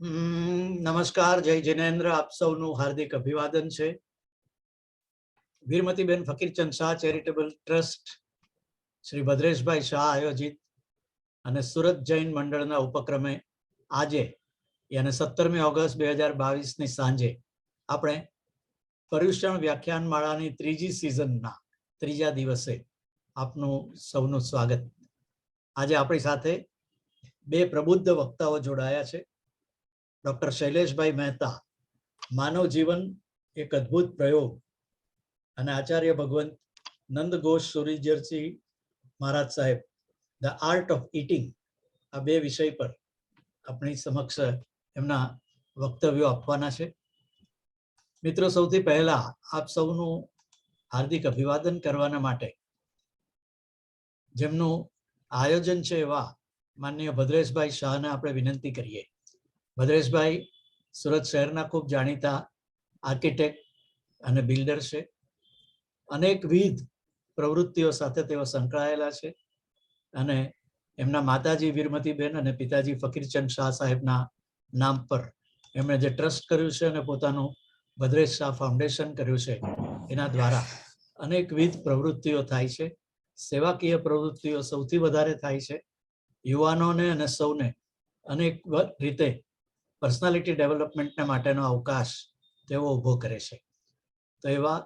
નમસ્કાર, જય જિનેન્દ્ર. આપ સૌનું હાર્દિક અભિવાદન છે. વીરમતીબેન ફકીરચંદ શાહ ચેરિટેબલ ટ્રસ્ટ શ્રી ભદ્રેશભાઈ શાહ આયોજિત અને સુરત જૈન મંડળના ઉપક્રમે આજે યાને 17મી ઓગસ્ટ 2022ની સાંજે આપણે પર્યુષણ વ્યાખ્યાન માળાની ત્રીજી સિઝનના ત્રીજા દિવસે આપનું સૌનું સ્વાગત. આજે આપણી સાથે બે પ્રબુદ્ધ વક્તાઓ જોડાયા છે. ડોક્ટર શૈલેષભાઈ મહેતા, માનવ જીવન એક અદ્ભુત પ્રયોગ, અને આચાર્ય ભગવંત નંદ ઘોષ સુરીજરજી મહારાજ સાહેબ, ધ આર્ટ ઓફ ઇટિંગ. આ બે વિષય પર આપણી સમક્ષ એમના વક્તવ્યો આપવાના છે. મિત્રો, સૌથી પહેલા આપ સૌનું હાર્દિક અભિવાદન કરવાના માટે જેમનું આયોજન છે એવા માનનીય ભદ્રેશભાઈ શાહને આપણે વિનંતી કરીએ. ભદ્રેશભાઈ સુરત શહેરના ખૂબ જાણીતા આર્કિટેક્ટ અને બિલ્ડર છે. અનેકવિધ પ્રવૃત્તિઓ સાથે તેઓ સંકળાયેલા છે અને એમના માતાજી વીરમતીબેન અને પિતાજી ફકીરચંદ શાહ સાહેબના નામ પર એમણે જે ટ્રસ્ટ કર્યું છે અને પોતાનું ભદ્રેશ શાહ ફાઉન્ડેશન કર્યું છે, એના દ્વારા અનેકવિધ પ્રવૃત્તિઓ થાય છે. સેવાકીય પ્રવૃત્તિઓ સૌથી વધારે થાય છે. યુવાનોને અને સૌને અનેક રીતે પર્સનાલિટી ડેવલપમેન્ટને માટેનો અવકાશ તેઓ ઊભો કરે છે. તો એવા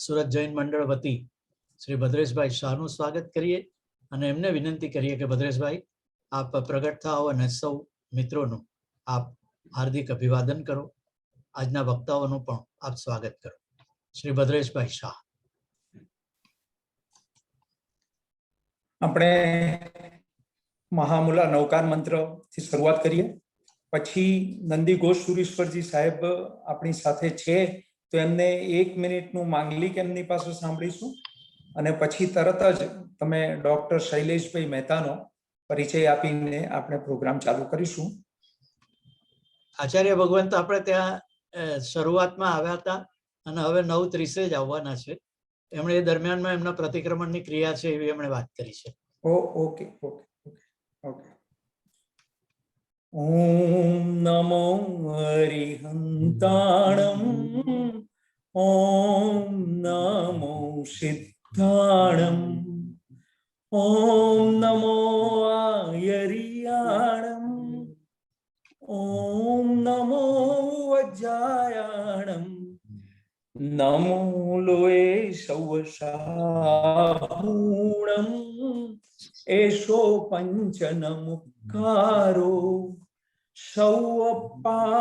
સુરત જૈન મંડળ વતી શ્રી ભદ્રેશભાઈ શાહનું સ્વાગત કરીએ અને એમને વિનંતી કરીએ કે ભદ્રેશભાઈ, આપ પ્રગટ થાઓ અને સૌ મિત્રોનું આપ હાર્દિક અભિવાદન કરો. આજના વક્તાઓનું પણ આપ સ્વાગત કરો. શ્રી ભદ્રેશભાઈ શાહ. આપણે મહામૂલા નવકાર મંત્ર થી શરૂઆત કરીએ. પછી નંદી ઘોષ સુરીશ્વરજી સાહેબ આપણી સાથે છે, તો એમને 1 મિનિટનું માંગલિક એમની પાસે સાંભળીશું અને પછી તરત જ તમે ડોક્ટર શૈલેષભાઈ મહેતાનો પરિચય આપીને આપણે પ્રોગ્રામ ચાલુ કરીશું. આચાર્ય ભગવંત આપણે ત્યાં શરૂઆતમાં આવ્યા હતા અને હવે 9:30 જ આવવાના છે. એમણે એ દરમિયાનમાં એમના પ્રતિક્રમણની ક્રિયા છે એવી એમણે વાત કરી છે. ઓકે. ઓમ નમો હરિહંતાણમ, ઓમ નમો સિદ્ધાણમ, ઓમ નમો આયરિયાણમ, ઓમ નમો વજ્જાયાણમ, નમો લોએ સૌવસાહૂણમ, એશો પંચનમુક્કારો સૌપાવપણાસણો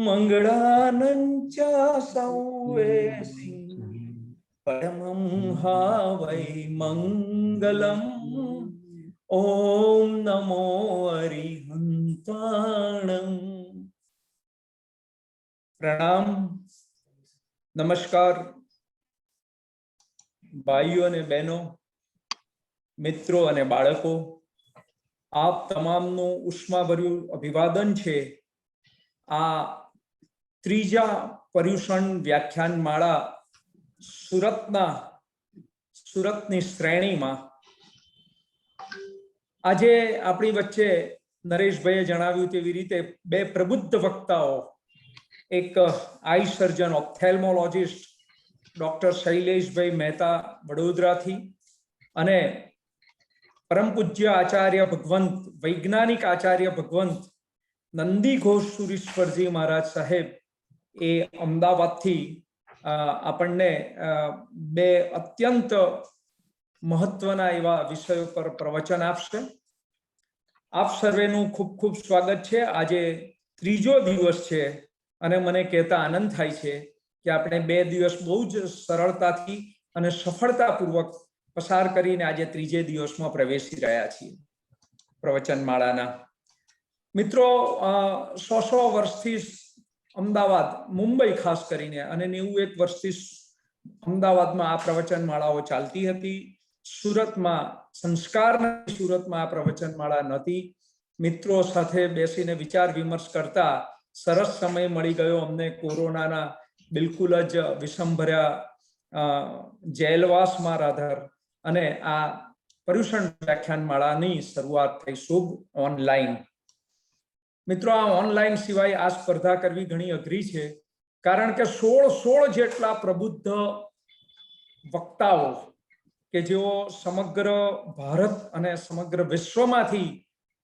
મંગળાનંચ સૌવેસી પરમં હાવૈ મંગલમ. ઓમ નમો હરિહંતાણમ. પ્રણામ, નમસ્કાર ભાઈઓ અને બહેનો, મિત્રો અને બાળકો, આપ તમામનું ઉષ્માભર્યું અભિવાદન છે. આ ત્રીજા પર્યુષણ વ્યાખ્યાન માળા સુરતની શ્રેણીમાં આજે આપણી વચ્ચે નરેશભાઈએ જણાવ્યું તેવી રીતે બે પ્રબુદ્ધ વક્તાઓ, એક આઈ સર્જન ઓપ્થેલ્મોલોજિસ્ટ ડોક્ટર શૈલેષભાઈ મહેતા વડોદરાથી અને પરમ પૂજ્ય આચાર્ય ભગવંત, વૈજ્ઞાનિક આચાર્ય ભગવંત નંદી ઘોષ સુરીશ્વરજી મહારાજ સાહેબ એ અમદાવાદથી આપણને બે અત્યંત મહત્વના એવા વિષયો પર પ્રવચન આપશે. આપ સર્વેનું ખૂબ ખૂબ સ્વાગત છે. આજે ત્રીજો દિવસ છે અને મને કહેતા આનંદ થાય છે કે આપણે 2 દિવસ બહુ જ સરળતાથી અને સફળતાપૂર્વક પસાર કરીને આજે ત્રીજે દિવસમાં પ્રવેશી રહ્યા છીએ પ્રવચનમાળાના. મિત્રો, 100 વર્ષથી અમદાવાદ, મુંબઈ ખાસ કરીને, અને 91 વર્ષથી અમદાવાદમાં આ પ્રવચનમાળાઓ ચાલતી હતી. સુરતમાં આ પ્રવચનમાળા નહોતી. મિત્રો સાથે બેસીને વિચાર વિમર્શ કરતા સરસ સમય મળી ગયો અમને કોરોનાના બિલકુલ જ વિષમભર્યા જેલવાસમાં રાધર, અને આ પર્યુષણ વ્યાખ્યાનમાળાની શરૂઆત થઈ શુભ ઓનલાઈન. મિત્રો, આ ઓનલાઈન સિવાય આ સ્પર્ધા કરવી ઘણી અઘરી છે, કારણ કે 16 જેટલા પ્રબુદ્ધ વક્તાઓ કે જેઓ સમગ્ર ભારત અને સમગ્ર વિશ્વમાંથી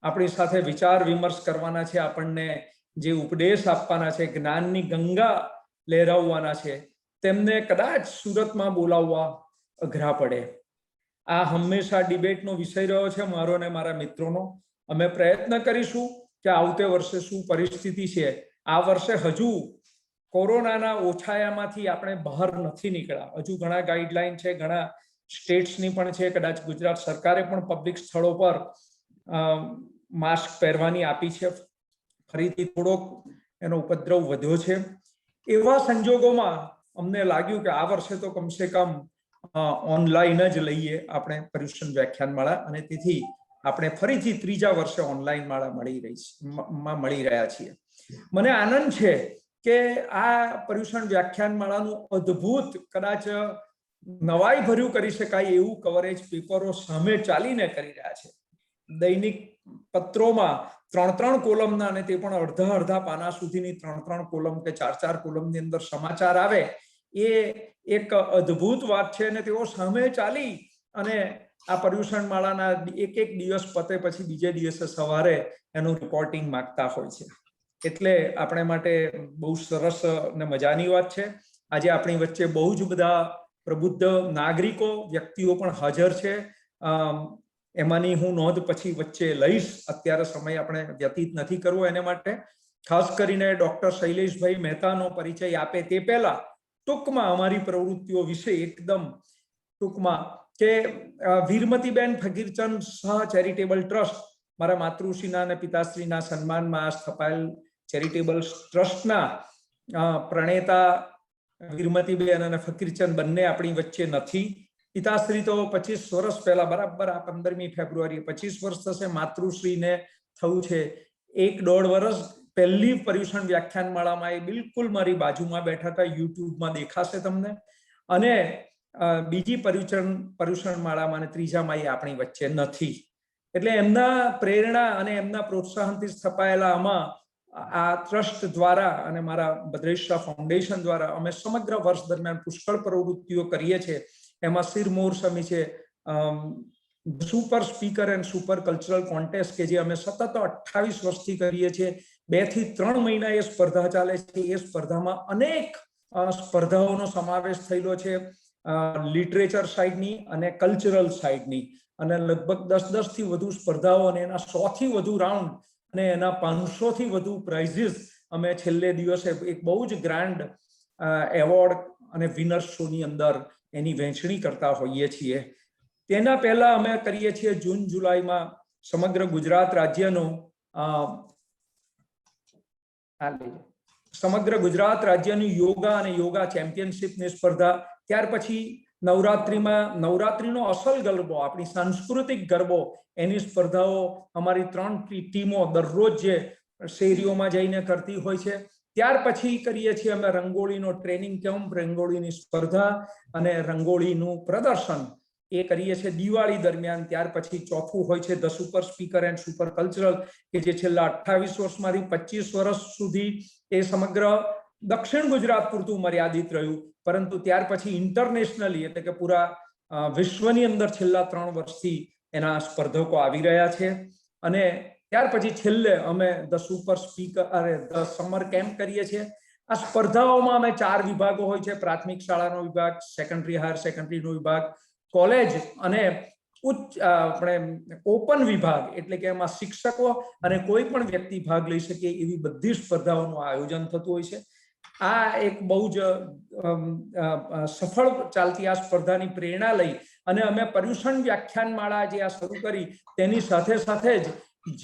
આપણી સાથે વિચાર વિમર્શ કરવાના છે, આપણને જે ઉપદેશ આપવાના છે, જ્ઞાનની ગંગા લહેરાવવાના છે, તેમને કદાચ સુરતમાં બોલાવવા અઘરા પડે. આ હંમેશા ડિબેટનો વિષય રહ્યો છે મારો અને મારા મિત્રોનો. અમે પ્રયત્ન કરીશું કે આવતે વર્ષે શું પરિસ્થિતિ છે. આ વર્ષે હજુ કોરોનાના ઓછાયામાંથી આપણે બહાર નથી નીકળ્યા. હજુ ઘણા ગાઈડલાઈન છે, ઘણા સ્ટેટ્સની પણ છે. કદાચ ગુજરાત સરકારે પણ પબ્લિક સ્થળો પર માસ્ક પહેરવાની આપી છે. ફરીથી થોડોક એનો ઉપદ્રવ વધ્યો છે. એવા સંજોગોમાં અમને લાગ્યું કે આ વર્ષે તો કમસે કમ ઓનલાઈન જ લઈએ આપણે પર્યુષણ વ્યાખ્યાનમાળા, અને તેથી આપણે ફરીથી ત્રીજા વર્ષે ઓનલાઈન માળા મળી રહ્યા છીએ. મને આનંદ છે કે આ પર્યુષણ વ્યાખ્યાનમાળાનું અદ્ભુત, કદાચ નવાઈ ભર્યું કરી શકાય એવું કવરેજ પેપરો સામે ચાલીને કરી રહ્યા છે. દૈનિક પત્રોમાં 3 કોલમના, અને તે પણ અડધા પાના સુધીની 3 કોલમ કે 4 કોલમની અંદર સમાચાર આવે, એ એક અદ્ભુત વાત છે. અને તેઓ સામે ચાલી અને આ પર્યુષણ માળાના એક દિવસ પતે પછી બીજે દિવસે સવારે એનું રિપોર્ટિંગ માંગતા હોય છે. એટલે આપણે માટે બહુ સરસ અને મજાની વાત છે. આજે આપણી વચ્ચે બહુ જ બધા પ્રબુદ્ધ નાગરિકો, વ્યક્તિઓ પણ હાજર છે. એમાંની હું નોંધ પછી વચ્ચે લઈશ. અત્યારે સમય આપણે વ્યતીત નથી કરવો એને માટે. ખાસ કરીને ડોક્ટર શૈલેષભાઈ મહેતાનો પરિચય આપે તે પહેલા ટૂંકમાં અમારી પ્રવૃત્તિઓ વિશે એકદમ ટૂંકમાં કે વીરમતીબેન ફકીરચંદ શાહ ચેરિટેબલ ટ્રસ્ટ, મારા માતૃશ્રીના અને પિતાશ્રીના સન્માનમાં સ્થપાયેલ ચેરિટેબલ ટ્રસ્ટના પ્રણેતા વીરમતીબેન અને ફકીરચંદ બંને આપણી વચ્ચે નથી. પિતાશ્રી તો 25 વર્ષ પહેલા, બરાબર આ 15મી ફેબ્રુઆરી 25 વર્ષ થશે. માતૃશ્રીને થયું છે 1.5 વર્ષ. પહેલી પર્યુષણ વ્યાખ્યાનમાળામાં એ બિલકુલ મારી બાજુમાં બેઠા હતા, યુટ્યુબમાં દેખાશે તમને. અને બીજી પર્યુષણ માળામાં અને ત્રીજામાં એ આપણી વચ્ચે નથી. એટલે એમના પ્રેરણા અને એમના પ્રોત્સાહનથી સ્થપાયેલા આમાં આ ટ્રસ્ટ દ્વારા અને મારા ભદ્રેશ શાહ ફાઉન્ડેશન દ્વારા અમે સમગ્ર વર્ષ દરમિયાન પુષ્કળ પ્રવૃત્તિઓ કરીએ છીએ. એમાં સિરમોર સમી છે, super speaker and super cultural contest કે જે અમે સતત 28 વર્ષથી કરીએ છીએ. 2 થી 3 મહિના એ સ્પર્ધા ચાલે છે. એ સ્પર્ધામાં અનેક સ્પર્ધાઓનો સમાવેશ થયેલો છે, લિટરેચર સાઇડની અને કલ્ચરલ સાઇડની. અને લગભગ 10 થી વધુ સ્પર્ધાઓ અને એના 100 થી વધુ રાઉન્ડ અને એના 500 થી વધુ પ્રાઇઝીસ અમે છેલ્લે દિવસે એક બહુ જ ગ્રાન્ડ એવોર્ડ અને વિનર્સ શોની અંદર એની વહેંચણી કરતા હોઈએ છીએ. તેના પહેલા અમે કરીએ છીએ જૂન જુલાઈમાં સમગ્ર ગુજરાત રાજ્યનું યોગા અને યોગા ચેમ્પિયનશિપની સ્પર્ધા. ત્યાર પછી નવરાત્રીનો અસલ ગરબો, આપણી સાંસ્કૃતિક ગરબો, એની સ્પર્ધાઓ અમારી 3 ટીમો દરરોજ જે શેરીઓમાં જઈને કરતી હોય છે. ત્યાર પછી કરીએ છીએ અમે રંગોળીનો ટ્રેનિંગ કેમ્પ, રંગોળીની સ્પર્ધા અને રંગોળીનું પ્રદર્શન. એ કરીએ છીએ દિવાળી દરમિયાન. ત્યાર પછી ચોથું હોય છે the super speaker and super cultural, કે જે છેલ્લા 28 વર્ષમાંથી 25 વર્ષ સુધી એ સમગ્ર દક્ષિણ ગુજરાત પૂરતું મર્યાદિત રહ્યું. પરંતુ ત્યાર પછી ઇન્ટરનેશનલી, એટલે કે પૂરા વિશ્વની અંદર છેલ્લા 3 વર્ષથી એના સ્પર્ધકો આવી રહ્યા છે. અને ત્યાર પછી છેલ્લે અમે the super speaker the summer camp કરીએ છીએ. આ સ્પર્ધાઓમાં અમે 4 વિભાગો હોય છે: પ્રાથમિક શાળાનો વિભાગ, સેકન્ડરી હાયર સેકન્ડરીનો વિભાગ, કોલેજ અને આપણે ઓપન વિભાગ, એટલે કે એમાં શિક્ષકો અને કોઈ પણ વ્યક્તિ ભાગ લઈ શકે એવી બધી સ્પર્ધાઓનું આયોજન થતું હોય છે. આ એક બહુ જ સફળ ચાલતી આ સ્પર્ધાની પ્રેરણા લઈ અને અમે પર્યુષણ વ્યાખ્યાનમાળા જે આ શરૂ કરી તેની સાથે સાથે જ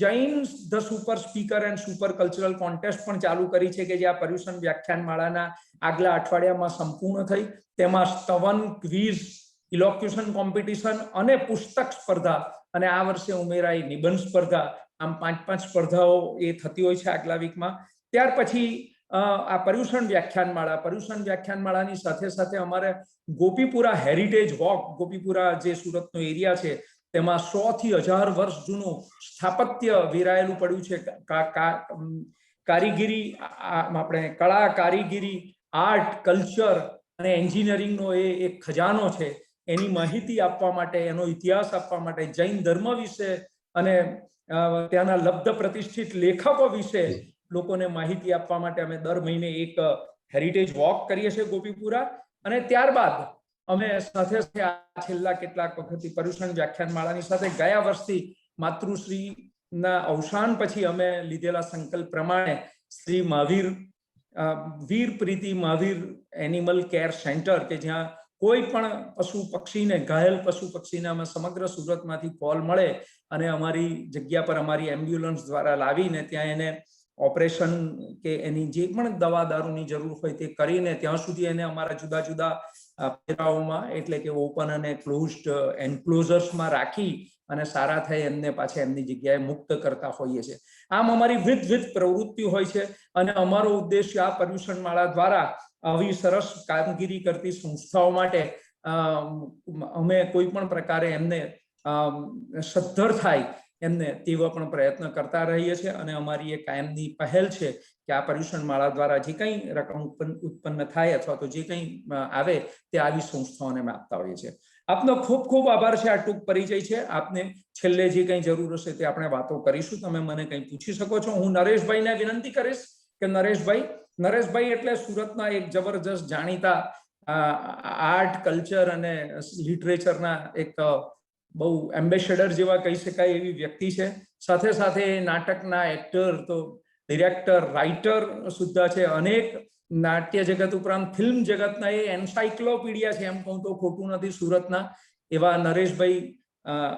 Jain the super speaker and super cultural contest પણ ચાલુ કરી છે, કે જે આ પર્યુષણ વ્યાખ્યાનમાળાના આગલા અઠવાડિયામાં સંપૂર્ણ થઈ. તેમાં સ્તવન, ક્વિઝ, ઇલોક્યુશન કોમ્પિટિશન અને પુસ્તક સ્પર્ધા, અને આ વર્ષે ઉમેરાઈ નિબંધ સ્પર્ધા. આમ 5 સ્પર્ધાઓ એ થતી હોય છે આગલા વીકમાં. ત્યાર પછી આ પર્યુષણ વ્યાખ્યાનમાળાની સાથે સાથે અમારે ગોપીપુરા હેરિટેજ વોક, ગોપીપુરા જે સુરતનો એરિયા છે તેમાં 100 થી 1000 વર્ષ જૂનું સ્થાપત્ય વેરાયેલું પડ્યું છે. કારીગીરી, આપણે કળા, કારીગીરી, આર્ટ, કલ્ચર અને એન્જિનિયરિંગનો એ એક ખજાનો છે. એની માહિતી આપવા માટે, એનો ઇતિહાસ આપવા માટે, જૈન ધર્મ વિશે અને ત્યાંના લબ્ધ પ્રતિષ્ઠિત લેખકો વિશે લોકોને માહિતી આપવા માટે અમે દર મહિને એક હેરિટેજ વોક કરીએ છીએ ગોપીપુરા. અને ત્યારબાદ અમે સાથે સાથે છેલ્લા કેટલાક વખતથી પર્યુષણ વ્યાખ્યાનમાળાની સાથે ગયા વર્ષથી માતૃશ્રીના અવસાન પછી અમે લીધેલા સંકલ્પ પ્રમાણે શ્રી મહાવીર વીર પ્રીતિ મહાવીર એનિમલ કેર સેન્ટર, કે જ્યાં કોઈ પણ પશુ પક્ષીને, ઘાયલ પશુ પક્ષીને અમે સમગ્ર સુરતમાંથી કોલ મળે અને અમારી જગ્યા પર અમારી એમ્બ્યુલન્સ દ્વારા લાવીને ત્યાં એને ઓપરેશન કે એની જે પણ દવા દારૂની જરૂર હોય તે કરીને ત્યાં સુધી એને અમારા જુદા જુદા પેરાઓમાં, એટલે કે ઓપન અને ક્લોઝડ એન્ક્લોઝર્સમાં રાખી અને સારા થાય એમને પાછા એમની જગ્યાએ મુક્ત કરતા હોઈએ છીએ. આમ અમારી વિવિધ પ્રવૃત્તિ હોય છે અને અમારો ઉદ્દેશ્ય આ પર્યુષણ માળા દ્વારા આવી સરસ કામગીરી કરતી સંસ્થાઓ માટે અમે કોઈ પણ પ્રકારે એમને સદ્ધર થાય એમને તેવા પણ પ્રયત્ન કરતા રહીએ છીએ. અને અમારી એ કાયમની પહેલ છે કે આ પર્યુષણ માળા દ્વારા જે કંઈ રકમ ઉત્પન્ન થાય અથવા તો જે કંઈ આવે તે આવી સંસ્થાઓને અમે આપતા હોઈએ છીએ. આપનો ખૂબ ખૂબ આભાર છે. આ ટૂંક પરિચય છે. આપને છેલ્લે જે કંઈ જરૂર હશે તે આપણે વાતો કરીશું. તમે મને કંઈ પૂછી શકો છો. હું નરેશભાઈને વિનંતી કરીશ કે નરેશભાઈ એટલે સુરતના એક જબરજસ્ત જાણીતા આર્ટ, કલ્ચર અને લિટરેચરના એક બહુ એમ્બેસેડર જેવા કહી શકાય એવી વ્યક્તિ છે. સાથે સાથે નાટકના એક્ટર, તો ડિરેક્ટર, રાઇટર સુદ્ધા છે. અનેક નાટ્ય જગત ઉપરાંત ફિલ્મ જગતના એ એન્સાઇક્લોપીડિયા છે, એમ કહું તો ખોટું નથી, સુરતના. એવા નરેશભાઈ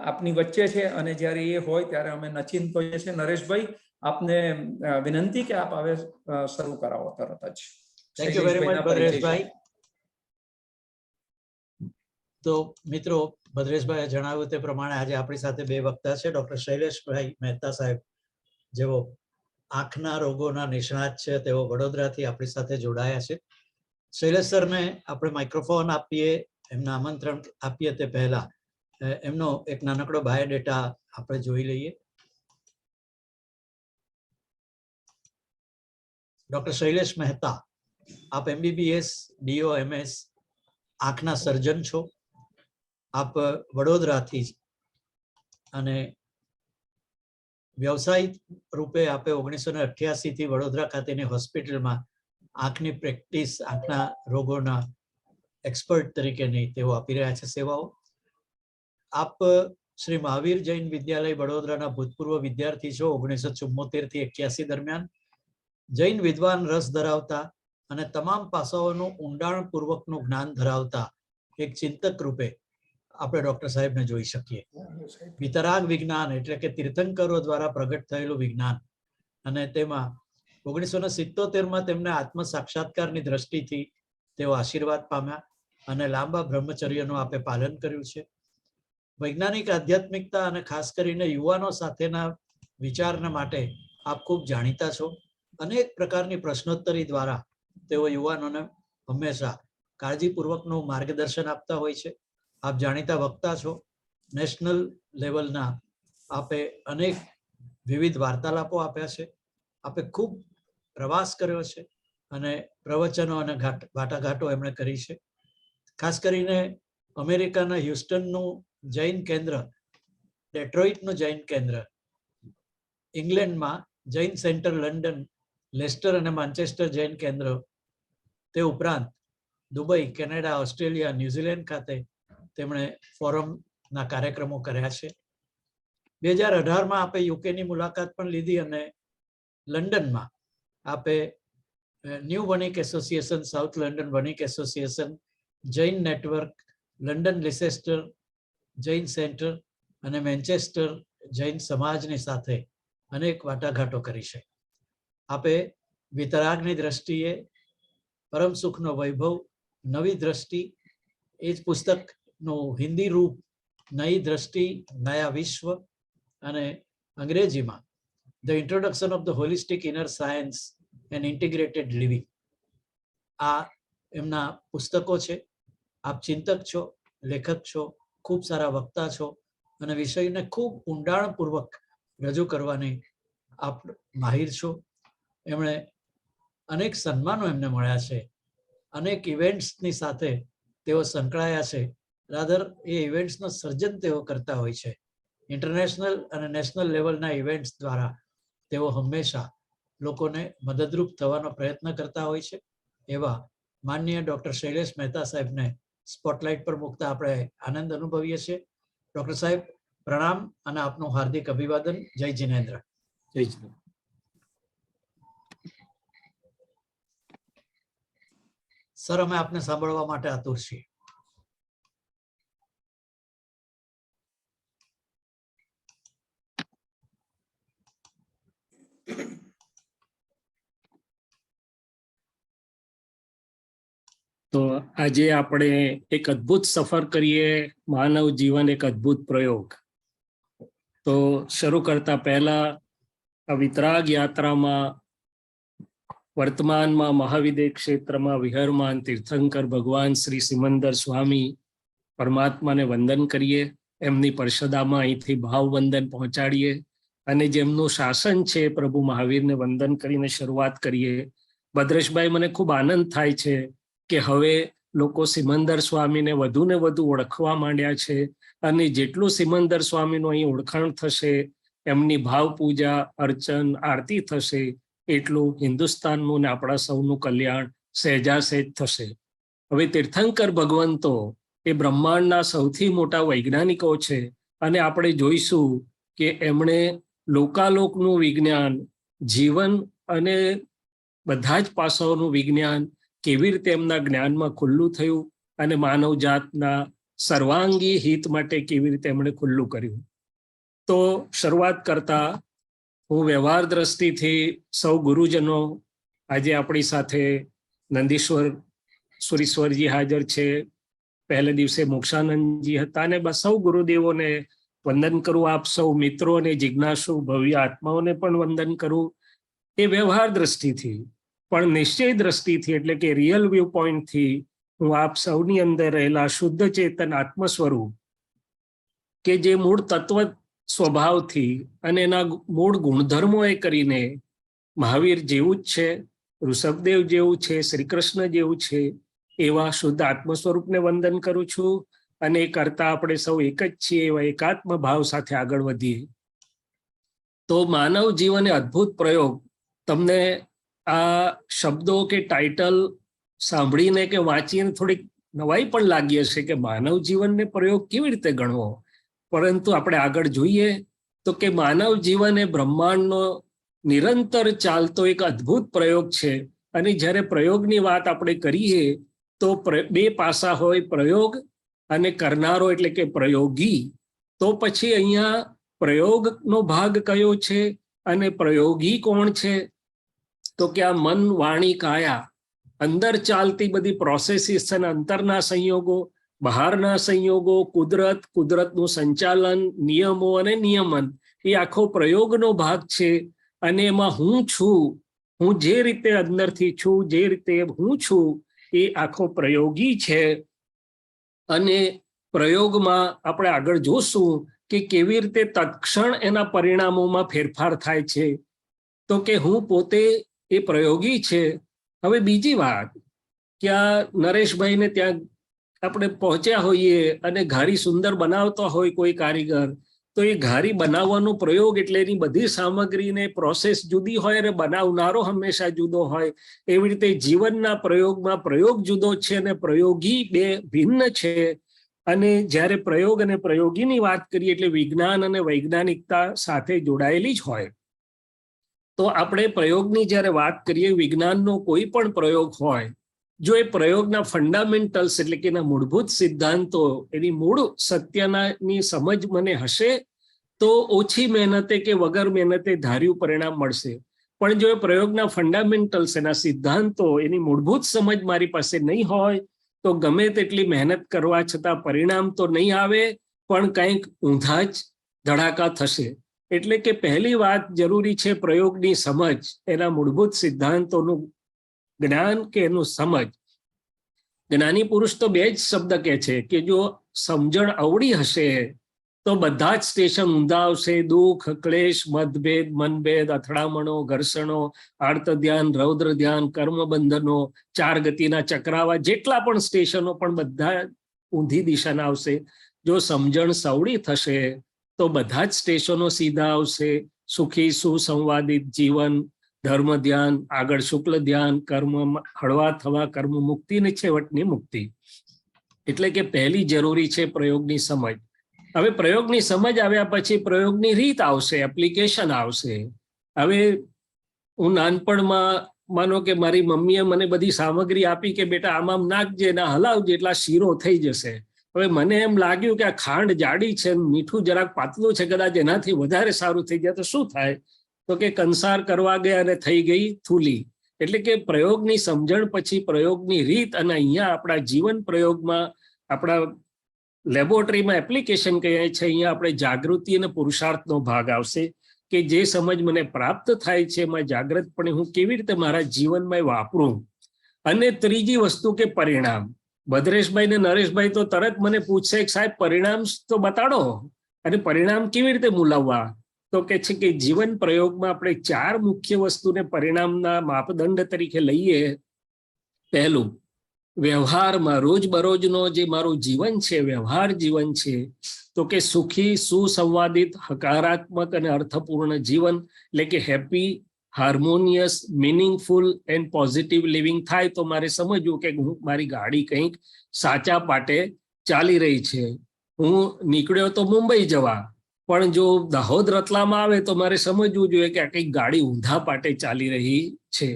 આપની વચ્ચે છે અને જ્યારે એ હોય ત્યારે અમે નચિંત હોઈએ છીએ. નરેશભાઈ, આપને વિનંતી કે આપ હવે શરૂ કરાવો તરત જ. Thank you very much Bhadreshbhai. તો મિત્રો, ભદ્રેશભાઈએ જણાવ્યું તે પ્રમાણે આજે આપણી સાથે બે વક્તા છે. ડોક્ટર શૈલેષભાઈ મહેતા સાહેબ, જેઓ આંખના રોગોના નિષ્ણાત છે, તેઓ વડોદરાથી આપણી સાથે જોડાયા છે. શૈલેષ સરને આપણે માઇક્રોફોન આપીએ, એમના આમંત્રણ આપીએ તે પહેલા એમનો એક નાનકડો બાયોડેટા આપણે જોઈ લઈએ. ડોક્ટર શૈલેષ મહેતા, આપ MBBS, DO, MS આંખના સર્જન છો. આપ વડોદરાથી જ, અને વ્યવસાયિક રૂપે આપે 1988 થી વડોદરા ખાતેની હોસ્પિટલમાં આંખની પ્રેક્ટિસ, આંખના રોગોના એક્સપર્ટ તરીકેની તેઓ આપી રહ્યા છે સેવાઓ. આપ શ્રી મહાવીર જૈન વિદ્યાલય વડોદરાના ભૂતપૂર્વ વિદ્યાર્થી છો. 1974 થી 81 દરમિયાન જૈન વિદ્વાન રસ ધરાવતા અને તમામ પાસાઓનું ઊંડાણપૂર્વકનું જ્ઞાન ધરાવતા એક ચિંતક રૂપે આપણે ડોક્ટર સાહેબને જોઈ શકીએ. વિતરાગ વિજ્ઞાન એટલે કે તીર્થંકરો દ્વારા પ્રગટ થયેલું વિજ્ઞાન, અને તેમાં 1977માં તેમને આત્મ સાક્ષાત્કારની દ્રષ્ટિથી તેઓ આશીર્વાદ પામ્યા અને લાંબા બ્રહ્મચર્યનું આપે પાલન કર્યું છે. વૈજ્ઞાનિક આધ્યાત્મિકતા અને ખાસ કરીને યુવાનો સાથેના વિચારના માટે આપ ખૂબ જાણીતા છો. અનેક પ્રકારની પ્રશ્નોત્તરી દ્વારા તેઓ યુવાનોને હંમેશા કાળજીપૂર્વકનું માર્ગદર્શન આપતા હોય છે. આપ જાણીતા વક્તા છો. નેશનલ લેવલના આપે અનેક વિવિધ વાર્તાલાપો આપ્યા છે. આપે ખૂબ પ્રવાસ કર્યો છે અને પ્રવચનો અને વાટાઘાટો એમણે કરી છે. ખાસ કરીને અમેરિકાના હ્યુસ્ટનનું જૈન કેન્દ્ર, ડેટ્રોઇટનું જૈન કેન્દ્ર, ઇંગ્લેન્ડમાં જૈન સેન્ટર લંડન, લેસ્ટર અને માન્ચેસ્ટર જૈન કેન્દ્ર, તે ઉપરાંત દુબઈ, કેનેડા, ઓસ્ટ્રેલિયા, ન્યુઝીલેન્ડ ખાતે તેમણે ફોરમના કાર્યક્રમો કર્યા છે. 2018માં આપે યુકેની મુલાકાત પણ લીધી અને લંડનમાં આપે new Vanik association, south London Vanik association, Jain network, London Leicester Jain centre અને મેન્ચેસ્ટર જૈન સમાજની સાથે અનેક વાટાઘાટો કરી છે. આપે વિતરાગની દ્રષ્ટિએ પરમ સુખનો વૈભવ, નવી દ્રષ્ટિ, એ જ પુસ્તકનું હિન્દી રૂપ નઈ દ્રષ્ટિ નયા વિશ્વ, અને અંગ્રેજીમાં the introduction of the holistic inner science and integrated living, આ એમના પુસ્તકો છે. આપ ચિંતક છો, લેખક છો, ખૂબ સારા વક્તા છો અને વિષયને ખૂબ ઊંડાણપૂર્વક રજૂ કરવાની આપ માહિર છો. એમણે અનેક સન્માનો એમને મળ્યા છે, અનેક ઇવેન્ટ્સની સાથે તેઓ સંકળાયા છે. રાધર એ ઇવેન્ટ્સનું સર્જન તેઓ કરતા હોય છે. ઇન્ટરનેશનલ અને નેશનલ લેવલના ઇવેન્ટ્સ દ્વારા તેઓ હંમેશા લોકોને મદદરૂપ થવાનો પ્રયત્ન કરતા હોય છે. એવા માનનીય ડૉક્ટર શૈલેષ મહેતા સાહેબને સ્પોટલાઇટ પર મૂકતા આપણે આનંદ અનુભવીએ છીએ. ડૉક્ટર સાહેબ પ્રણામ અને આપનું હાર્દિક અભિવાદન. જય જિનેન્દ્ર. જય જિનેન્દ્ર. સર, અમે આપને સાંભળવા માટે આતુર છીએ. તો આજે આપણે એક અદ્ભુત સફર કરીએ, માનવ જીવન એક અદ્ભુત પ્રયોગ. તો શરૂ કરતા પહેલા આ વિતરાગ યાત્રામાં વર્તમાનમાં મહાવિદ્ય ક્ષેત્રમાં વિહરમાન તીર્થંકર ભગવાન શ્રી સિમંદર સ્વામી પરમાત્માને વંદન કરીએ, એમની પરિષદામાં અહીંથી ભાવવંદન પહોંચાડીએ અને જેમનું શાસન છે પ્રભુ મહાવીરને વંદન કરીને શરૂઆત કરીએ. ભદ્રેશભાઈ, મને ખૂબ આનંદ થાય છે કે હવે લોકો સિમંદર સ્વામીને વધુ ને વધુ ઓળખવા માંડ્યા છે અને જેટલું સિમંદર સ્વામીનું અહીં ઓળખાણ થશે, એમની ભાવ પૂજા, અર્ચન, આરતી થશે, એટલું હિન્દુસ્તાનનું ને આપણા સૌનું કલ્યાણ સહેજાસહેજ થશે. હવે તીર્થંકર ભગવંતો એ બ્રહ્માંડના સૌથી મોટા વૈજ્ઞાનિકો છે અને આપણે જોઈશું કે એમણે લોકાલોકનું વિજ્ઞાન, જીવન અને બધા જ પાસાઓનું વિજ્ઞાન કેવી રીતે એમના જ્ઞાનમાં ખુલ્લું થયું અને માનવ જાતના સર્વાંગી હિત માટે કેવી રીતે એમણે ખુલ્લું કર્યું. તો શરૂઆત કરતા હું વ્યવહાર દ્રષ્ટિથી સૌ ગુરુજનો, આજે આપણી સાથે નંદીશ્વર સુરીશ્વરજી હાજર છે, પહેલે દિવસે મોક્ષાનંદજી હતા, અને બસ સૌ ગુરુદેવોને વંદન કરું. આપ સૌ મિત્રો અને જિજ્ઞાસુ ભવ્ય આત્માઓને પણ વંદન કરું. એ વ્યવહાર દ્રષ્ટિથી, પણ નિશ્ચય દ્રષ્ટિથી એટલે કે રિયલ વ્યૂ પોઈન્ટથી હું આપ સૌની અંદર રહેલા શુદ્ધ ચેતન આત્મ સ્વરૂપ, કે જે મૂળ તત્વ સ્વભાવથી અને એના મૂળ ગુણધર્મોએ કરીને મહાવીર જેવું જ છે, ઋષભદેવ જેવું છે, શ્રી કૃષ્ણ જેવું છે, એવા શુદ્ધ આત્મ સ્વરૂપને વંદન કરું છું. અને એ કરતા આપણે સૌ એક જ છીએ એવા એકાત્મ ભાવ સાથે આગળ વધીએ. તો માનવ જીવન એ અદ્ભુત પ્રયોગ. તમને આ શબ્દો કે ટાઇટલ સાંભળીને કે વાંચીને થોડીક નવાઈ પણ લાગી હશે કે માનવ જીવનને પ્રયોગ કેવી રીતે ગણવો, પરંતુ આપણે આગળ જોઈએ તો કે માનવ જીવન એ બ્રહ્માંડનો નિરંતર ચાલતો એક અદ્ભુત પ્રયોગ છે. અને જ્યારે પ્રયોગની વાત આપણે કરીએ તો બે પાસા હોય, પ્રયોગ અને કરનારો એટલે કે પ્રયોગી. તો પછી અહીંયા પ્રયોગનો ભાગ કયો છે અને પ્રયોગી કોણ છે? તો કે આ મન, વાણી, કાયા, અંદર ચાલતી બધી પ્રોસેસીસ અને અંતરના સંયોગો, બહારના સંયોગો, કુદરત, કુદરતનું સંચાલન, નિયમો અને નિયમન, એ આખો પ્રયોગનો ભાગ છે. અને એમાં હું છું, હું જે રીતે અંદરથી છું, જે રીતે હું છું, એ આખો પ્રયોગી છે. અને પ્રયોગમાં આપણે આગળ જોશું કે કેવી રીતે તત્ક્ષણ એના પરિણામોમાં ફેરફાર થાય છે. તો કે હું પોતે એ પ્રયોગી છે. હવે બીજી વાત કે આ નરેશભાઈને ત્યાં આપણે પહોંચ્યા હોઈએ અને ઘારી સુંદર બનાવતો હોય કોઈ કારીગર, તો એ ઘારી બનાવવાનો પ્રયોગ એટલે એની બધી સામગ્રીને પ્રોસેસ જુદી હોય અને બનાવનારો હંમેશા જુદો હોય. એવી રીતે જીવનના પ્રયોગમાં પ્રયોગ જુદો છે અને પ્રયોગી બે ભિન્ન છે. અને જ્યારે પ્રયોગ અને પ્રયોગીની વાત કરીએ એટલે વિજ્ઞાન અને વૈજ્ઞાનિકતા સાથે જોડાયેલી જ હોય. તો આપણે પ્રયોગની જ્યારે વાત કરીએ, વિજ્ઞાનનો કોઈ પણ પ્રયોગ હોય, જો એ પ્રયોગના ફંડામેન્ટલ્સ એટલે કે એના મૂળભૂત સિદ્ધાંતો, એની મૂળ સત્યની સમજ મને હશે તો ઓછી મહેનતે કે વગર મહેનતે ધાર્યું પરિણામ મળશે. પણ જો એ પ્રયોગના ફંડામેન્ટલ્સ, એના સિદ્ધાંતો, એની મૂળભૂત સમજ મારી પાસે નહીં હોય તો ગમે તેટલી મહેનત કરવા છતાં પરિણામ તો નહીં આવે, પણ કંઈક ઊંધા જ ધડાકા થશે. એટલે કે પહેલી વાત જરૂરી છે પ્રયોગની સમજ, એના મૂળભૂત સિદ્ધાંતોનું જ્ઞાન કે એનું સમજ. જ્ઞાની પુરુષ તો બે જ શબ્દ કહે છે કે જો સમજણ અવળી હશે તો બધા જ સ્ટેશન ઊંધા આવશે. દુઃખ, ક્લેશ, મતભેદ, મનભેદ, અથડામણો, ઘર્ષણો, આર્ત ધ્યાન, રૌદ્ર ધ્યાન, કર્મ બંધનો, 4 ગતિના ચક્રાવા, જેટલા પણ સ્ટેશનો પણ બધા ઊંધી દિશાના આવશે. જો સમજણ સવડી થશે તો બધા જ સ્ટેશનો સીધા આવશે. સુખી સુસંવાદિત જીવન, ધર્મ ધ્યાન, આગળ શુક્લ ધ્યાન, કર્મ હળવા થવા, કર્મ મુક્તિ ને છેવટની મુક્તિ. એટલે કે પહેલી જરૂરી છે પ્રયોગની સમજ. હવે પ્રયોગની સમજ આવ્યા પછી પ્રયોગની રીત આવશે, એપ્લિકેશન આવશે. હવે હું નાનપણમાં માનો કે મારી મમ્મીએ મને બધી સામગ્રી આપી કે બેટા આમ નાખજે ને હલાવજે એટલે શીરો થઈ જશે. હવે મને એમ લાગ્યું કે આ ખાંડ જાડી છે, મીઠું જરાક પાતળું છે, કદાચ એનાથી વધારે સારું થઈ જાય તો શું થાય? તો કે કંસાર કરવા ગયા અને થઈ ગઈ થૂલી. એટલે કે પ્રયોગની સમજણ પછી પ્રયોગની રીત, અને અહીંયા આપણા જીવન પ્રયોગમાં, આપણા લેબોરેટરીમાં એપ્લિકેશન કહીએ છીએ, અહીંયા આપણે જાગૃતિ અને પુરુષાર્થનો ભાગ આવશે કે જે સમજ મને પ્રાપ્ત થાય છે એમાં જાગ્રતપણે હું કેવી રીતે મારા જીવનમાં વાપરું. અને ત્રીજી વસ્તુ કે પરિણામ. ભદ્રેશભાઈ ને નરેશભાઈ તો તરત મને પૂછશે કે સાહેબ પરિણામ તો બતાડો, અને પરિણામ કેવી રીતે મૂલાવવા? તો કે છે કે જીવન પ્રયોગમાં આપણે 4 મુખ્ય વસ્તુને પરિણામના માપદંડ તરીકે લઈએ. પહેલું, વ્યવહારમાં રોજબરોજનો જે મારું જીવન છે, વ્યવહાર જીવન છે, તો કે સુખી સુસંવાદિત હકારાત્મક અને અર્થપૂર્ણ જીવન, એટલે કે happy, harmonious, meaningful and positive living થાય. તો મારે સમજવું કે હું મારી ગાડી કંઈક સાચા પાટે ચાલી રહી છે. હું નીકળ્યો તો મુંબઈ જવા, પણ જો દાહોદ રતલામાં આવે તો મારે સમજવું જોઈએ કે આ કંઈક ગાડી ઊંધા પાટે ચાલી રહી છે.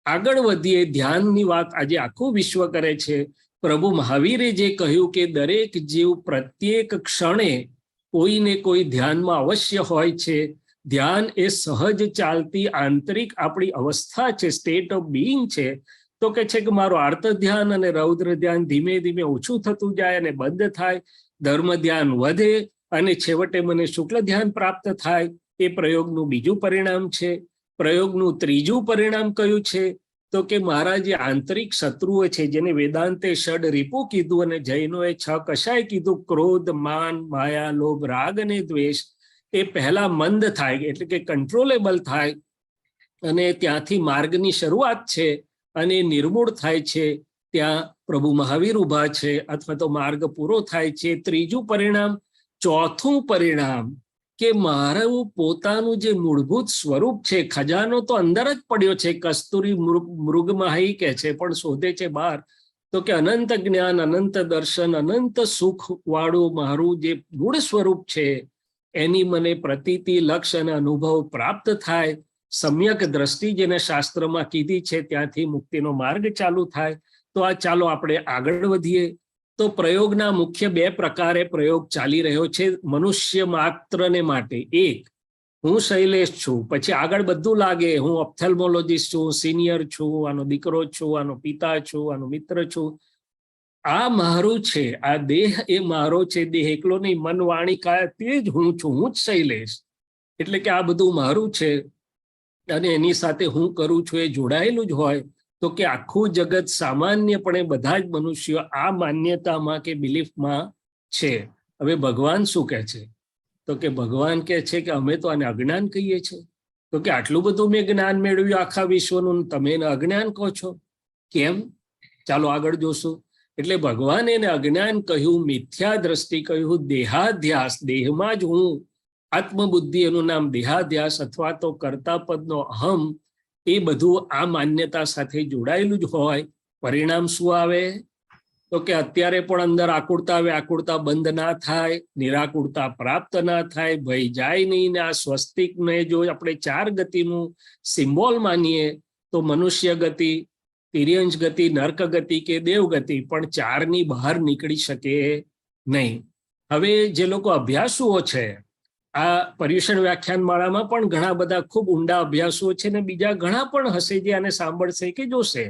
આગળ વધીએ, ધ્યાનની વાત આજે આખું વિશ્વ કરે છે. પ્રભુ મહાવીરે જે કહ્યું કે દરેક જીવ પ્રત્યેક ક્ષણે કોઈને કોઈ ધ્યાનમાં અવશ્ય હોય છે. ધ્યાન એ સહજ ચાલતી આંતરિક આપણી અવસ્થા છે, સ્ટેટ ઓફ બીઇંગ છે. તો કે છે કે મારું આર્ત ધ્યાન અને રૌદ્ર ધ્યાન ધીમે ધીમે ઓછું થતું જાય અને બંધ થાય, ધર્મ ધ્યાન વધે અને છેવટે મને શુક્લ ધ્યાન પ્રાપ્ત થાય. એ પ્રયોગનું બીજું પરિણામ છે. પ્રયોગનું ત્રીજું પરિણામ કયું છે? તો કે મારા જે આંતરિક શત્રુઓ છે, જેને વેદાંતે ષડ રીપુ કીધું અને જૈનોએ 6 કશાય કીધું, ક્રોધ, માન, માયા, લોભ, રાગ અને દ્વેષ, એ પહેલા મંદ થાય, એટલે કે કંટ્રોલેબલ થાય, અને ત્યાંથી માર્ગની શરૂઆત છે અને નિર્મૂળ થાય છે. ત્યાં પ્રભુ મહાવીર ઉભા છે, અથવા તો માર્ગ પૂરો થાય છે. ત્રીજું પરિણામ. ચોથું પરિણામ કે મારું પોતાનું જે મૂળભૂત સ્વરૂપ છે, ખજાનો તો અંદર જ પડ્યો છે, કસ્તુરી મૃગમાહી કે છે, પણ શોધે છે બહાર. તો કે અનંત જ્ઞાન, અનંત દર્શન, અનંત સુખ વાળું મારું જે મૂળ સ્વરૂપ છે, એની મને પ્રતીતિ, લક્ષ્ય અને અનુભવ પ્રાપ્ત થાય. સમ્યક દ્રષ્ટિ જેને શાસ્ત્રમાં કીધી છે, ત્યાંથી મુક્તિનો માર્ગ ચાલુ થાય. તો આ ચાલો આપણે આગળ વધીએ. તો પ્રયોગના મુખ્ય 2 પ્રકારે પ્રયોગ ચાલી રહ્યો છે મનુષ્ય માત્રને માટે. એક, હું શૈલેષ છું, પછી આગળ બધું લાગે, હું ઓપ્થેલ્મોલોજીસ્ટ છું, સિનિયર છું, આનો દીકરો છું, આનો પિતા છું, આનો મિત્ર છું. આ મારું છે, આ દેહ એ મારો છે. દેહ એકલો નહીં, મન, વાણી, કાયા, તે જ હું છું, હું જ શૈલેષ. એટલે કે આ બધું મારું છે અને એની સાથે હું કરું છું એ જોડાયેલું જ હોય. તો કે આખું જગત સામાન્યપણે બધા જ મનુષ્યો આ માન્યતામાં કે બિલીફમાં છે. હવે ભગવાન શું કહે છે? તો કે ભગવાન કહે છે કે અમે તો આને અજ્ઞાન કહીએ છીએ. તો કે આટલું બધું મેં જ્ઞાન મેળવ્યું આખા વિશ્વનું, તમે એને અજ્ઞાન કહો છો, કેમ? ચાલો આગળ જોશું. એટલે ભગવાને એને અજ્ઞાન કહ્યું, મિથ્યા દ્રષ્ટિ કહ્યું, દેહાધ્યાસ, દેહમાં જ હું, આત્મબુદ્ધિ એનું નામ દેહાધ્યાસ, અથવા તો કર્તાપદનો અહમ, એ બધું આ માન્યતા સાથે જોડાયેલું જ હોય. પરિણામ શું આવે? તો કે અત્યારે પણ અંદર આકુળતા વ્યાકુળતા બંધ ના થાય, નિરાકુળતા પ્રાપ્ત ના થાય, ભય જાય નહીં. ને આ સ્વસ્તિકને જો આપણે 4 ગતિનું સિમ્બોલ માનીએ તો મનુષ્ય ગતિ, તિર્યંશ ગતિ, નર્ક ગતિ કે દેવ ગતિ, પણ 4ની બહાર નીકળી શકે નહીં. હવે જે લોકો અભ્યાસુઓ છે, આ પર્યુષણ વ્યાખ્યાન માળામાં પણ ઘણા બધા ખૂબ ઊંડા અભ્યાસો છે, ને બીજા ઘણા પણ હશે જે આને સાંભળશે કે જોશે.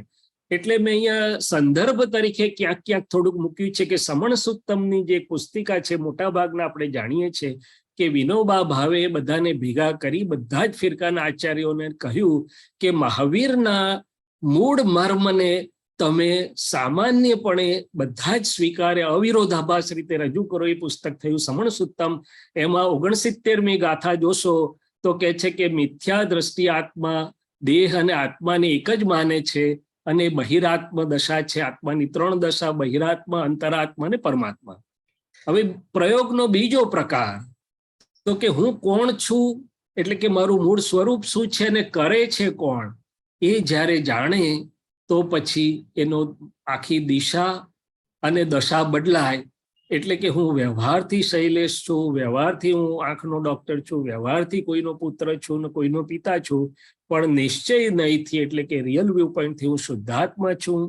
એટલે મેં અહીંયા સંદર્ભ તરીકે ક્યાંક ક્યાંક થોડુંક મૂક્યું છે કે સમણ સુત્તમની જે પુસ્તિકા છે, મોટા ભાગના આપણે જાણીએ છીએ કે વિનોબા ભાવે બધાને ભેગા કરી, બધા જ ફિરકાના આચાર્યોને કહ્યું કે મહાવીરના મૂળ મર્મને તમે સામાન્યપણે બધા જ સ્વીકારે અવિરોધાભાસ રીતે રજૂ કરો એ પુસ્તક થયું સમણ સુત્તમ. એમાં 69મી ગાથા જોશો તો કહે છે કે મિથ્યા દ્રષ્ટિ આત્મા દેહ અને આત્માને એક જ માને છે, અને બહિરાત્મ દશા છે. આત્માની 3 દશા, બહિરાત્મા, અંતરાત્મા અને પરમાત્મા. હવે પ્રયોગનો બીજો પ્રકાર તો કે હું કોણ છું, એટલે કે મારું મૂળ સ્વરૂપ શું છે અને કરે છે કોણ, એ જ્યારે જાણે તો પછી એનો આખી દિશા અને દશા બદલાય. એટલે કે હું વ્યવહારથી શૈલેષ છું, વ્યવહારથી હું આંખનો ડોક્ટર છું, વ્યવહારથી કોઈનો પુત્ર છું ને કોઈનો પિતા છું, પણ નિશ્ચય નહીંથી એટલે કે રિયલ વ્યૂ પોઈન્ટથી હું શુદ્ધાત્મા છું.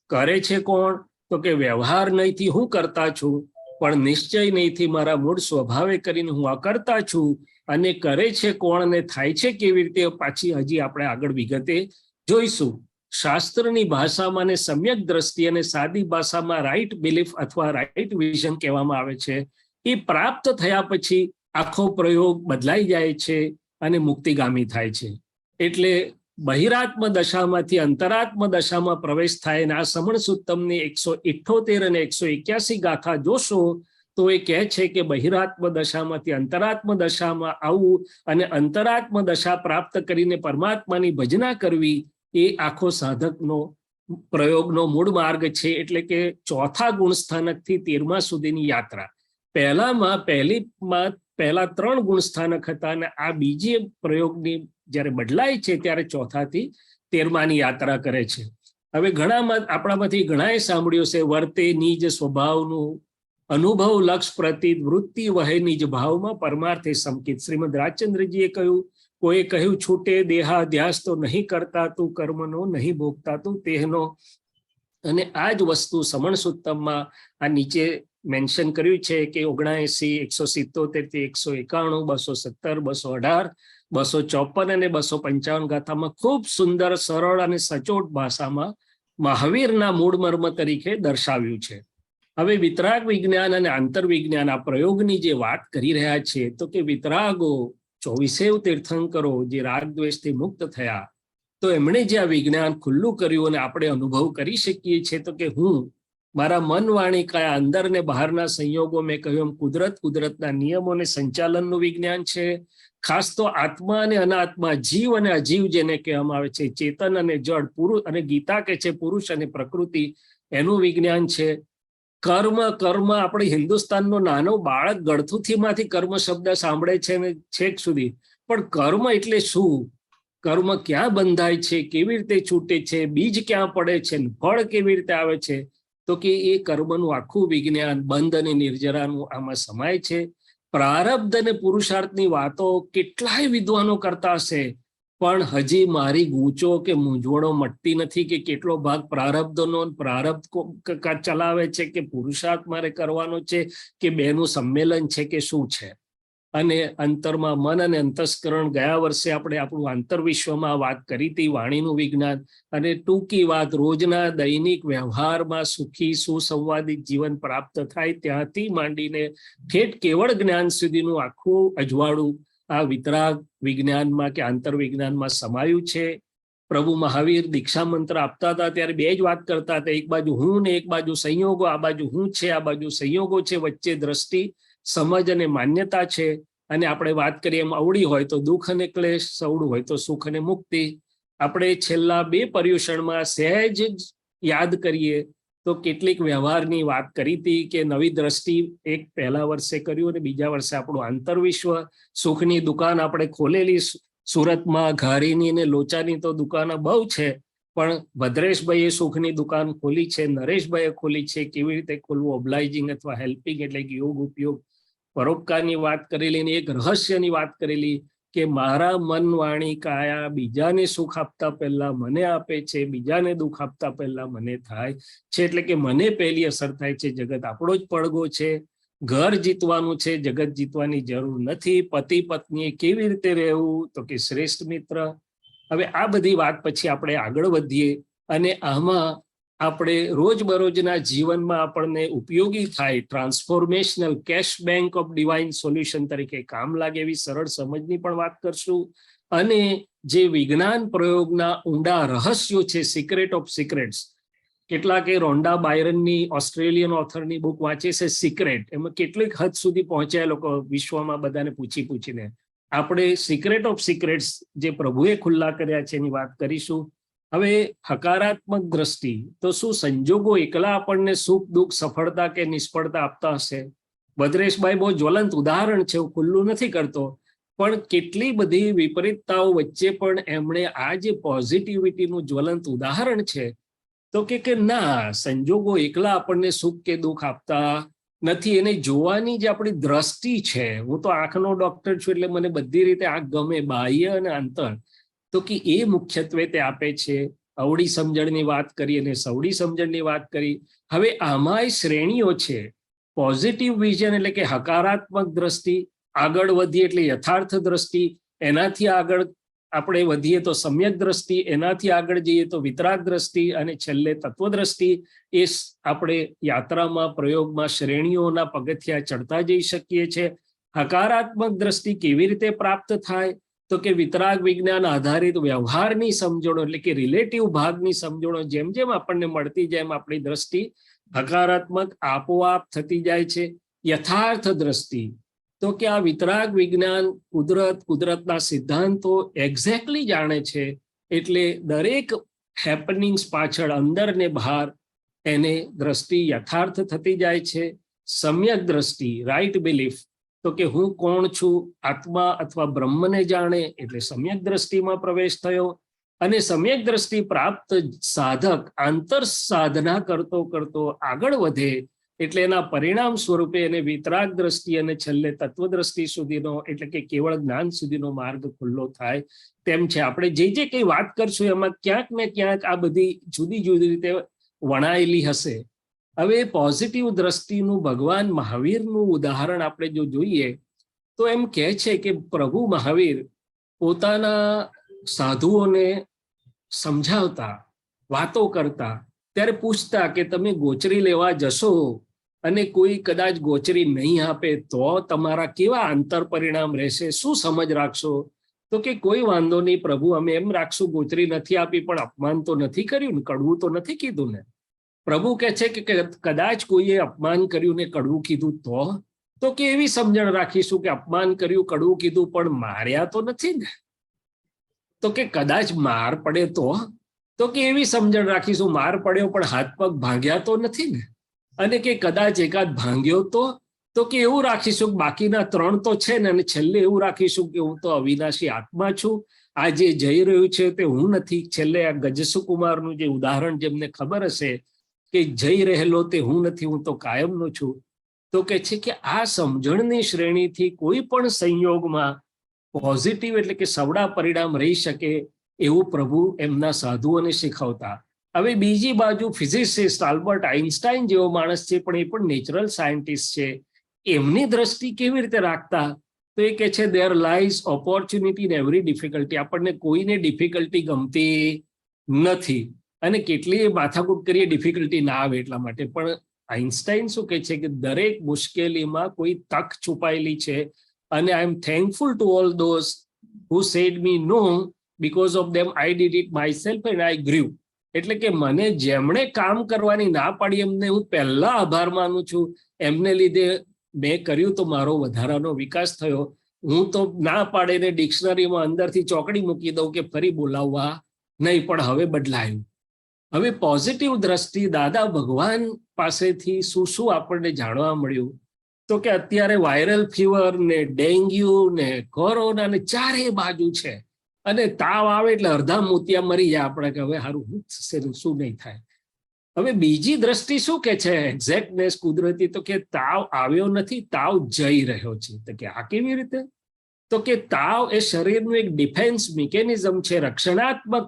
કરે છે કોણ તો કે વ્યવહાર નહીંથી હું કરતા છું, પણ નિશ્ચય નહીંથી મારા મૂળ સ્વભાવે કરીને હું અકર્તા છું. અને કરે છે કોણ અને થાય છે કેવી રીતે પાછી હજી આપણે આગળ વિગતે જોઈશું. શાસ્ત્રની ભાષામાં ને સમ્યક દ્રષ્ટિ અને સાદી ભાષામાં રાઈટ બિલીફ અથવા રાઈટ વિઝન કહેવામાં આવે છે. એ પ્રાપ્ત થયા પછી આખો પ્રયોગ બદલાઈ જાય છે અને મુક્તિગામી થાય છે. એટલે બહિરાત્મ દશામાંથી અંતરાત્મ દશામાં પ્રવેશ થાય. અને આ સમણ સુત્તમની 178 અને 181 ગાથા જોશો તો એ કહે છે કે બહિરાત્મ દશામાંથી અંતરાત્મ દશામાં આવવું અને અંતરાત્મ દશા પ્રાપ્ત કરીને પરમાત્માની ભજના કરવી એ આખો સાધકનો પ્રયોગનો મૂળ માર્ગ છે. એટલે કે ચોથા ગુણસ્થાનકથી 13મા સુધીની યાત્રા. પહેલા 3 ગુણસ્થાનક હતા અને આ બીજી પ્રયોગની જ્યારે બદલાય છે ત્યારે ચોથાથી 13માની યાત્રા કરે છે. હવે આપણામાંથી ઘણાએ સાંભળ્યું છે વર્તે નિજ સ્વભાવનું અનુભવ લક્ષ પ્રતીત વૃત્તિ વહે નિજ ભાવમાં પરમાર્થે સંકિત. શ્રીમદ રાજચંદ્રજીએ કહ્યું, કોઈ કહ્યું છૂટે દેહાધ્યાસ તો નહીં કરતા તું કર્મનો, નહીં ભોગતા તું તેહનો. અને આ જ વસ્તુ સમણ સુત્તમમાં આ નીચે મેન્શન કર્યું છે કે 79, 177, 191, 217, 218, 254 અને 255 ગાથામાં ખૂબ સુંદર, સરળ અને સચોટ ભાષામાં મહાવીરના મૂળ મર્મ તરીકે દર્શાવ્યું છે. હવે વિતરાગ વિજ્ઞાન અને આંતરવિજ્ઞાન આ પ્રયોગની જે વાત કરી રહ્યા છે તો કે વિતરાગો 24 તીર્થંકરો જે રાગ દ્વેષથી મુક્ત થયા તો એમણે જે આ વિજ્ઞાન ખુલ્લું કર્યું અને આપણે અનુભવ કરી શકીએ છીએ તો કે હું મારા મન વાણી કાયા અંદર ને બહારના સંયોગો, મેં કહ્યું કુદરતના નિયમો અને સંચાલનનું વિજ્ઞાન છે. ખાસ તો આત્મા અને અનાત્મા, જીવ અને અજીવ જેને કહેવામાં આવે છે, ચેતન અને જડ, પુરુષ અને ગીતા કે છે પુરુષ અને પ્રકૃતિ, એનું વિજ્ઞાન છે. કર્મ આપણે હિન્દુસ્તાનનો નાનો બાળક ગળથુથીમાંથી કર્મ શબ્દ સાંભળે છે ને છેક સુધી, પણ કર્મ એટલે શું, કર્મ ક્યાં બંધાય છે, કેવી રીતે છૂટે છે, બીજ ક્યાં પડે છે, ફળ કેવી રીતે આવે છે, તો કે એ કર્મનું આખું વિજ્ઞાન બંધ અને નિર્જરાનું આમાં સમાય છે. પ્રારબ્ધ અને પુરુષાર્થની વાતો કેટલાય વિદ્વાનો કરતા હશે, પણ હજી મારી ગૂંચો કે મૂંઝવણો મટતી નથી કે કેટલો ભાગ પ્રારબ્ધનો પ્રારબ્ધ ચલાવે છે કે પુરુષાર્થ મારે કરવાનો છે કે બેનું સંમેલન છે કે શું છે. અને અંતરમાં મન અને અંતસ્કરણ, ગયા વર્ષે આપણે આપણું આંતરવિશ્વમાં વાત કરી હતી, વાણીનું વિજ્ઞાન, અને ટૂંકી વાત રોજના દૈનિક વ્યવહારમાં સુખી સુસંવાદિત જીવન પ્રાપ્ત થાય ત્યાંથી માંડીને ઠેઠ કેવળ જ્ઞાન સુધીનું આખું અજવાળું આ વિતરાગ વિજ્ઞાનમાં કે આંતરવિજ્ઞાનમાં સમાયું છે. પ્રભુ મહાવીર દીક્ષા મંત્ર આપતા હતા ત્યારે 2 જ વાત કરતા હતા, એક બાજુ હું ને એક બાજુ સંયોગો. આ બાજુ હું છે, આ બાજુ સંયોગો છે, વચ્ચે દ્રષ્ટિ, સમજ અને માન્યતા છે. અને આપણે વાત કરીએ એમ અવળી હોય તો દુઃખ અને ક્લેશ, સવડું હોય તો સુખ અને મુક્તિ. આપણે છેલ્લા 2 પર્યુષણમાં સહેજ યાદ કરીએ તો કેટલીક વ્યવહારની વાત કરી હતી કે નવી દ્રષ્ટિ એક પહેલા વર્ષે કર્યું અને બીજા વર્ષે આપણું આંતરવિશ્વ. સુખની દુકાન આપણે ખોલેલી સુરતમાં, ઘારીની ને લોચાની તો દુકાનો બહુ છે, પણ ભદ્રેશભાઈએ સુખની દુકાન ખોલી છે, નરેશભાઈએ ખોલી છે. કેવી રીતે ખોલવું, ઓબ્લાઇઝિંગ અથવા હેલ્પિંગ એટલે કે યોગ ઉપયોગ, પરોપકારની વાત કરેલી અને એક રહસ્યની વાત કરેલી કે મારા મન વાણી કાયા બીજાને સુખ આપતા પહેલા મને આપે છે, બીજાને દુઃખ આપતા પહેલા મને થાય છે. એટલે કે મને પહેલી અસર થાય છે. જગત આપણો જ પડઘો છે. ઘર જીતવાનું છે, જગત જીતવાની જરૂર નથી. પતિ પત્નીએ કેવી રીતે રહેવું તો કે શ્રેષ્ઠ મિત્ર. હવે આ બધી વાત પછી આપણે આગળ વધીએ અને આમાં આપણે રોજબરોજના જીવનમાં આપણને ઉપયોગી થાય, transformational cash bank of divine solution તરીકે કામ લાગે એવી સરળ સમજની પણ વાત કરશું. અને જે વિજ્ઞાન પ્રયોગના ઊંડા રહસ્યો છે, સિક્રેટ ઓફ સિક્રેટ્સ, કેટલાકે રોન્ડા બાયરનની ઓસ્ટ્રેલિયન ઓથરની બુક વાંચી છે સિક્રેટ. એમાં કેટલીક હદ સુધી પહોંચ્યા લોકો વિશ્વમાં બધાને પૂછીને. આપણે સિક્રેટ ઓફ સિક્રેટ્સ જે પ્રભુએ ખુલ્લા કર્યા છે એની વાત કરીશું. હવે હકારાત્મક દ્રષ્ટિ તો શું સંજોગો એકલા આપણને સુખ દુઃખ સફળતા કે નિષ્ફળતા આપતા હશે? ભદ્રેશભાઈ બહુ જ્વલંત ઉદાહરણ છે, હું ખુલ્લું નથી કરતો, પણ કેટલી બધી વિપરીતતાઓ વચ્ચે પણ એમણે આ જે પોઝિટિવિટીનું જ્વલંત ઉદાહરણ છે તો કે ના, સંજોગો એકલા આપણને સુખ કે દુઃખ આપતા નથી. એને જોવાની જે આપણી દ્રષ્ટિ છે, હું તો આંખનો ડોક્ટર છું એટલે મને બધી રીતે આંખ ગમે, બાહ્ય અને આંતર, તો કે એ મુખ્યત્વે તે આપે છે. અવળી સમજણની વાત કરી અને સવળી સમજણની વાત કરી. હવે આમાંય શ્રેણીઓ છે. પોઝિટિવ વિઝન એટલે કે હકારાત્મક દ્રષ્ટિ, આગળ વધીએ એટલે યથાર્થ દ્રષ્ટિ, એનાથી આગળ આપણે વધીએ તો સમ્યક દ્રષ્ટિ, એનાથી આગળ જઈએ તો વિતરાગ દ્રષ્ટિ, અને છેલ્લે તત્વદ્રષ્ટિ. એ આપણે યાત્રામાં પ્રયોગમાં શ્રેણીઓના પગથિયા ચડતા જઈ શકીએ છીએ. હકારાત્મક દ્રષ્ટિ કેવી રીતે પ્રાપ્ત થાય તો કે વિતરાગ વિજ્ઞાન આધારિત વ્યવહારની સમજણો એટલે કે રિલેટિવ ભાગની સમજણો જેમ જેમ આપણને મળતી જાય એમ આપણી દ્રષ્ટિ હકારાત્મક આપોઆપ થતી જાય છે. યથાર્થ દ્રષ્ટિ તો કે આ વિતરાગ વિજ્ઞાન કુદરતના સિદ્ધાંતો એક્ઝેક્ટલી જાણે છે, એટલે દરેક હેપનિંગ્સ પાછળ અંદર ને બહાર એને દ્રષ્ટિ યથાર્થ થતી જાય છે. સમ્યક દ્રષ્ટિ રાઈટ બિલીફ તો કે હું કોણ છું, આત્મા અથવા બ્રહ્મને જાણે, એટલે સમ્યક દ્રષ્ટિમાં પ્રવેશ થયો. અને સમ્યક દ્રષ્ટિ પ્રાપ્ત સાધક આંતર સાધના કરતો આગળ વધે એટલે એના પરિણામ સ્વરૂપે એને વિતરાગ દ્રષ્ટિ અને છેલ્લે તત્વદ્રષ્ટિ સુધીનો એટલે કે કેવળ જ્ઞાન સુધીનો માર્ગ ખુલ્લો થાય તેમ છે. આપણે જે કંઈ વાત કરશું એમાં ક્યાંક ને ક્યાંક આ બધી જુદી જુદી રીતે વણાયેલી હશે. હવે પોઝિટિવ દ્રષ્ટિનું ભગવાન મહાવીરનું ઉદાહરણ આપણે જો જોઈએ તો એમ કહે છે કે પ્રભુ મહાવીર પોતાના સાધુઓને સમજાવતા, વાતો કરતા, ત્યારે પૂછતા કે તમે ગોચરી લેવા જશો અને કોઈ કદાચ ગોચરી નહીં આપે તો તમારા કેવા આંતર પરિણામ રહેશે, શું સમજ રાખશો? તો કે કોઈ વાંધો નહીં પ્રભુ, અમે એમ રાખશું ગોચરી નથી આપી પણ અપમાન તો નથી કર્યું ને, કડવું તો નથી કીધું ને. પ્રભુ કહે છે કે કદાચ કોઈએ અપમાન કર્યું ને કડવું કીધું તો કે એવી સમજણ રાખીશું કે અપમાન કર્યું, કડવું કીધું પણ માર્યા તો નથી ને. તો કે કદાચ માર પડે તો કે એવી સમજણ રાખીશું માર પડ્યો પણ હાથ પગ ભાંગ્યા તો નથી ને. અને કે કદાચ એકાદ ભાંગ્યો તો કે એવું રાખીશું કે બાકીના 3 તો છે ને. અને છેલ્લે એવું રાખીશું કે હું તો અવિનાશી આત્મા છું, આ જે જઈ રહ્યું છે તે હું નથી. છેલ્લે આ ગજસુકુમારનું જે ઉદાહરણ જેમને ખબર હશે કે જઈ રહેલો તે હું નથી, હું તો કાયમનો છું. તો કે છે કે આ સમજણની શ્રેણીથી કોઈ પણ સંયોગમાં પોઝિટિવ એટલે કે સવડા પરિણામ રહી શકે એવું પ્રભુ એમના સાધુઓને શીખવતા. હવે બીજી બાજુ ફિઝિસિસ્ટ આલ્બર્ટ આઇન્સ્ટાઈન જેવો માણસ છે પણ એ પણ નેચરલ સાયન્ટિસ્ટ છે. એમની દ્રષ્ટિ કેવી રીતે રાખતા તો એ કહે છે there lies opportunity in every difficulty. આપણને કોઈને ડિફિકલ્ટી ગમતી નથી અને કેટલી માથાકૂટ કરીએ ડિફિકલ્ટી ના આવે એટલા માટે. પણ આઇન્સ્ટાઈન શું કહે છે કે દરેક મુશ્કેલીમાં કોઈ તક છુપાયેલી છે અને I am thankful to all those who said me no because of them I did it myself and I grew. એટલે કે મને જેમણે કામ કરવાની ના પાડી એમને હું પહેલા આભાર માનું છું, એમને લીધે મેં કર્યું તો મારો વધારાનો વિકાસ થયો. હું તો ના પાડે ને ડિક્શનરીમાં અંદરથી ચોકડી મૂકી દઉં કે ફરી બોલાવવા નહીં, પણ હવે બદલાયું. હવે પોઝિટિવ દ્રષ્ટિ દાદા ભગવાન પાસેથી શું આપણને જાણવા મળ્યું તો કે અત્યારે વાયરલ ફીવર ને ડેન્ગ્યુ ને કોરોના ને ચારે બાજુ છે અને તાવ આવે એટલે અડધા મોતિયા મરી જાય આપણે કે હવે સારું થશે શું નહીં થાય. હવે બીજી દ્રષ્ટિ શું કે છે એક્ઝેક્ટનેસ કુદરતી તો કે તાવ આવ્યો નથી, તાવ જઈ રહ્યો છે. તો કે આ કેવી રીતે? તો કે તાવ એ શરીરનું એક ડિફેન્સ મિકેનિઝમ છે, રક્ષણાત્મક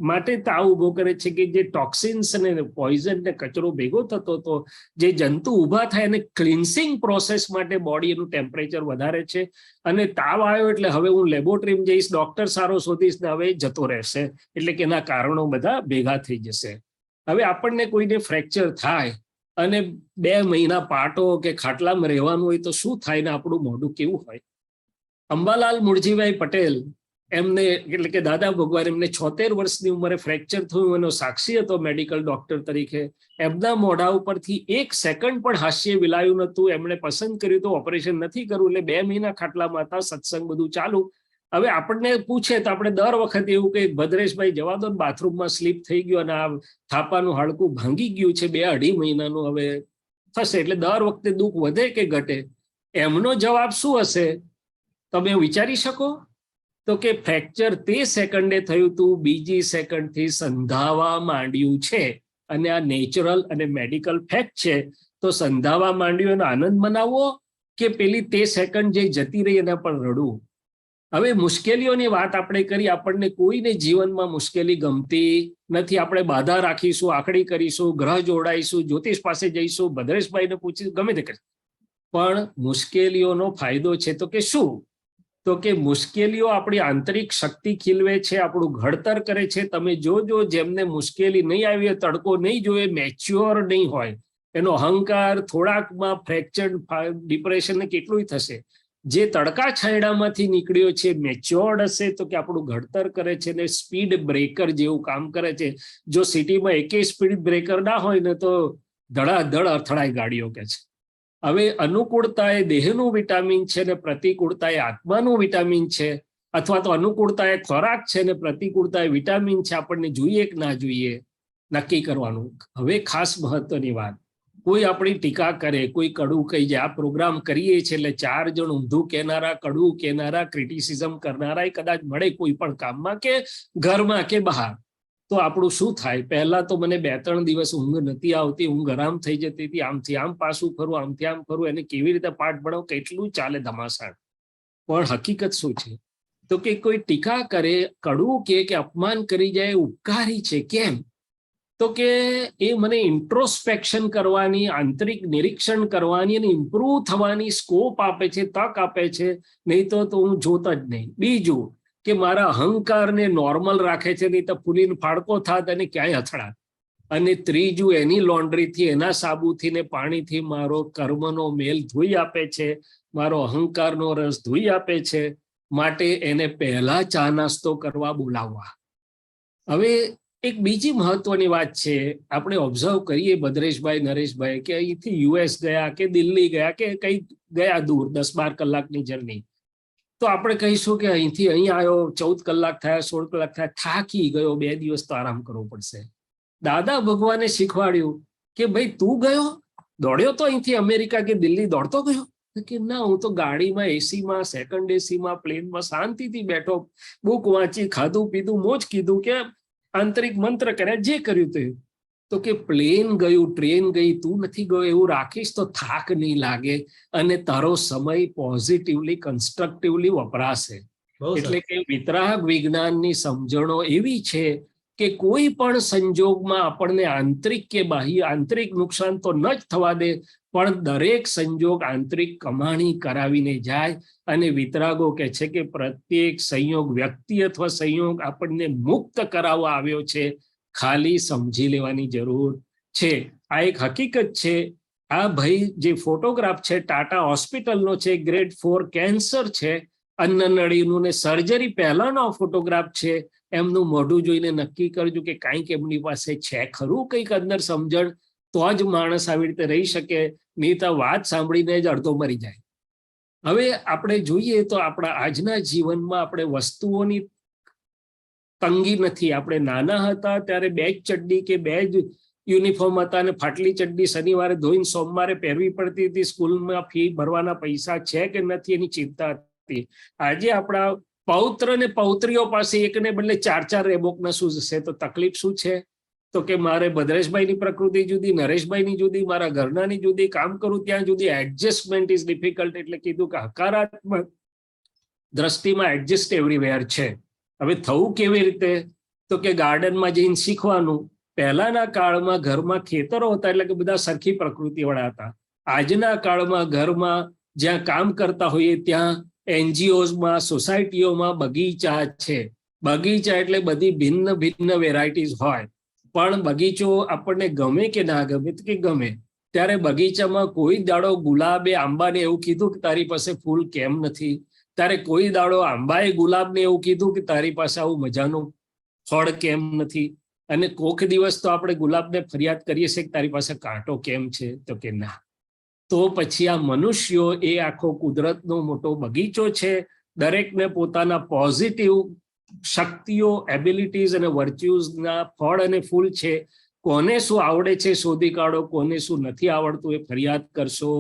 માટે તાવ ઉભો કરે છે કે જે ટોક્સિન્સ અને પોઈઝન ને કચરો ભેગો થતો હતો, જે જંતુ ઊભા થાય અને ક્લિન્સિંગ પ્રોસેસ માટે બોડીનું ટેમ્પરેચર વધારે છે. અને તાવ આવ્યો એટલે હવે હું લેબોરેટરીમાં જઈશ, ડોક્ટર સારો શોધીશ ને હવે જતો રહેશે, એટલે કે એના કારણો બધા ભેગા થઈ જશે. હવે આપણને કોઈને ફ્રેક્ચર થાય અને 2 મહિના પાટો કે ખાટલામાં રહેવાનું હોય તો શું થાય ને આપણું મોઢું કેવું હોય? અંબાલાલ મુરજીભાઈ પટેલ એમને એટલે કે દાદા ભગવાન એમને 76 વર્ષની ઉંમરે ફ્રેક્ચર થયું, એનો સાક્ષી હતો મેડિકલ ડોક્ટર તરીકે. એમના મોઢા ઉપરથી 1 સેકન્ડ પણ હાસ્ય વિલાયું નતું. એમણે પસંદ કર્યું તો ઓપરેશન નથી કરવું, એટલે 2 મહિના ખાટલામાં હતા, સત્સંગ બધું ચાલુ. હવે આપણને પૂછે તો આપણે દર વખતે એવું કે ભદ્રેશભાઈ જવા દો, બાથરૂમમાં સ્લીપ થઈ ગયો અને આ થાપાનું હાડકું ભાંગી ગયું છે, 2-2.5 મહિનાનું હવે થશે. એટલે દર વખતે દુઃખ વધે કે ઘટે? એમનો જવાબ શું હશે તમે વિચારી શકો? તો કે ફ્રેક્ચર તે સેકન્ડે થયું હતું, બીજી સેકન્ડથી સંધાવા માંડ્યું છે. અને આ નેચરલ અને મેડિકલ ફેક્ટ છે. તો સંધાવા માંડ્યું એનો આનંદ મનાવવો કે પેલી તે સેકન્ડ જે જતી રહી એના પર રડવું? હવે મુશ્કેલીઓની વાત આપણે કરી, આપણને કોઈને જીવનમાં મુશ્કેલી ગમતી નથી. આપણે બાધા રાખીશું, આકડી કરીશું, ગ્રહ જોડાઈશું, જ્યોતિષ પાસે જઈશું, ભદ્રેશભાઈને પૂછીશું, ગમે તે કરીશું, પણ મુશ્કેલીઓનો ફાયદો છે તો કે શું? તો કે મુશ્કેલીઓ આપણી આંતરિક શક્તિ ખીલવે છે, આપણું ઘડતર કરે છે. તમે જોજો જેમને મુશ્કેલી નહીં આવી હોય, તડકો નહીં જોઈએ, મેચ્યોર નહીં હોય, એનો અહંકાર થોડાકમાં ફ્રેક્ચર, ડિપ્રેશન ને કેટલું થશે. જે તડકા છાંયડામાંથી નીકળ્યો છે, મેચ્યોર્ડ હશે તો કે આપણું ઘડતર કરે છે ને સ્પીડ બ્રેકર જેવું કામ કરે છે. જો સિટીમાં એકેય સ્પીડ બ્રેકર ના હોય ને તો ધડાધડ અથડાય ગાડીઓ કે છે. હવે અનુકૂળતા એ દેહનું વિટામિન છે ને પ્રતિકૂળતા એ આત્માનું વિટામિન છે, અથવા તો અનુકૂળતા એ ખોરાક છે ને પ્રતિકૂળતા એ વિટામિન છે. આપણને જોઈએ કે ના જોઈએ નક્કી કરવાનું. હવે ખાસ મહત્વની વાત, કોઈ આપણી ટીકા કરે, કોઈ કડવું કહી જાય. આ પ્રોગ્રામ કરીએ છીએ એટલે 4 જણ ઊંધું કહેનારા, કડવું કહેનારા, ક્રિટિસિઝમ કરનારા કદાચ મળે કોઈ પણ કામમાં કે ઘરમાં કે બહાર. તો આપણું શું થાય? પહેલા તો મને 2-3 દિવસ ઊંઘ નથી આવતી, ઊંઘ આરામ થઈ જતી હતી, આમથી આમ પાછું ફરવું, આમથી આમ ફરવું, એને કેવી રીતે પાઠ ભણાવ, કેટલું ચાલે ધમાસાણ. પણ હકીકત શું છે? તો કે કોઈ ટીકા કરે, કડવું કે અપમાન કરી જાય, ઉપકારી છે. કેમ? તો કે એ મને ઇન્ટ્રોસ્પેક્શન કરવાની, આંતરિક નિરીક્ષણ કરવાની અને ઇમ્પ્રૂવ થવાની સ્કોપ આપે છે, તક આપે છે. નહીં તો હું જોતા જ નહીં. બીજું કે મારા અહંકારને નોર્મલ રાખે છે, નહીં તો ફૂલીને ફાડકો થાત અને ક્યાંય અથડાત. અને ત્રીજું એની લોન્ડ્રીથી, એના સાબુથી ને પાણીથી મારો કર્મનો મેલ ધોઈ આપે છે, મારો અહંકારનો રસ ધોઈ આપે છે. માટે એને પહેલા ચા નાસ્તો કરવા બોલાવવા. હવે એક બીજી મહત્વની વાત છે, આપણે ઓબ્ઝર્વ કરીએ ભદ્રેશભાઈ, નરેશભાઈ, કે અહીંથી યુએસ ગયા કે દિલ્હી ગયા કે કઈ ગયા દૂર 10-12 કલાકની જર્ની, તો આપણે કહીશું કે અહીંથી અહીં આવ્યો, 14 કલાક થયા, 16 કલાક થયા, થાકી ગયો, 2 દિવસ તો આરામ કરવો પડશે. દાદા ભગવાને શીખવાડ્યું કે ભાઈ તું ગયો, દોડ્યો તો અહીંથી અમેરિકા કે દિલ્હી દોડતો ગયો? કે ના, હું તો ગાડીમાં, એસીમાં, સેકન્ડ એસીમાં, પ્લેનમાં શાંતિથી બેઠો, બુક વાંચી, ખાધું પીધું, મોજ કીધું, કે આંતરિક મંત્ર કર્યા, જે કર્યું તે. તો કે પ્લેન ગયું, ટ્રેન ગઈ, તું નથી ગયો એવું રાખીશ તો થાક નહીં લાગે અને તારો સમય પોઝિટિવલી, કન્સ્ટ્રક્ટિવલી વપરાશે. એટલે કે વિતરાગ વિજ્ઞાનની સમજણો એવી છે કે કોઈ પણ સંજોગમાં આપણને આંતરિક કે બાહ્ય, આંતરિક નુકસાન તો ન જ થવા દે, પણ દરેક સંજોગ આંતરિક કમાણી કરાવીને જાય. અને વિતરાગો કહે છે કે પ્રત્યેક સંયોગ, વ્યક્તિ અથવા સંયોગ આપણને મુક્ત કરાવવા આવ્યો છે, ખાલી સમજી લેવાની જરૂર છે. આ એક હકીકત છે. આ ભાઈ જે ફોટોગ્રાફ છે ટાટા હોસ્પિટલનો છે, ગ્રેડ 4 કેન્સર છે, અન્નનળીનું ને સર્જરી પહેલાનો ફોટોગ્રાફ છે. એમનું મોઢું જોઈને નક્કી કરજો કે કાંઈક એમની પાસે છે ખરું, કંઈક અંદર સમજણ, તો જ માણસ આવી રીતે રહી શકે. નહીં તો વાત સાંભળીને જ અડધો મરી જાય. હવે આપણે જોઈએ તો આપણા આજના જીવનમાં આપણે વસ્તુઓની તંગી નથી. આપણે નાના હતા ત્યારે 2 જ ચડ્ડી કે 2 જ યુનિફોર્મ હતા અને ફાટલી ચડ્ડી શનિવારે ધોઈને સોમવારે પહેરવી પડતી હતી. સ્કૂલમાં ફી ભરવાના પૈસા છે કે નથી એની ચિંતા હતી. આજે આપણા પૌત્ર ને પૌત્રીઓ પાસે એકને બદલે 4-4 રેબોકના શૂઝ છે. તો તકલીફ શું છે? તો કે મારે ભદ્રેશભાઈની પ્રકૃતિ જુદી, નરેશભાઈની જુદી, મારા ઘરનાની જુદી, કામ કરું ત્યાં જુદી, એડજસ્ટમેન્ટ ઇઝ ડિફિકલ્ટ. એટલે કીધું કે હકારાત્મક દ્રષ્ટિમાં એડજસ્ટ એવરીવેર છે. હવે થવું કેવી રીતે? તો કે ગાર્ડનમાં જઈને શીખવાનું. પહેલાના કાળમાં ઘરમાં ખેતરો હતા એટલે કે બધા સરખી પ્રકૃતિવાળા હતા. આજના કાળમાં ઘરમાં જ્યાં કામ કરતા હોઈએ ત્યાં એનજીઓઝમાં, સોસાયટીઓમાં બગીચા છે. બગીચા એટલે બધી ભિન્ન ભિન્ન વેરાયટીઝ હોય. પણ બગીચો આપણને ગમે કે ના ગમે? તો કે ગમે. ત્યારે બગીચામાં કોઈ દાડો ગુલાબે, આંબાને એવું કીધું કે તારી પાસે ફૂલ કેમ નથી? ત્યારે કોઈ દાડો આંબાએ ગુલાબને એવું કીધું કે તારી પાસે આવું મજાનું ફળ કેમ નથી? અને કોક દિવસ તો આપણે ગુલાબને ફરિયાદ કરીએ છીએ કે તારી પાસે કાંટો કેમ છે? તો કે ના. તો પછી આ મનુષ્યો એ આખો કુદરતનો મોટો બગીચો છે. દરેકને પોતાના પોઝિટિવ શક્તિઓ, એબિલિટીઝ અને વર્ચ્યુઝના ફળ અને ફૂલ છે. કોને શું આવડે છે શોધી કાઢો, કોને શું નથી આવડતું એ ફરિયાદ કરશો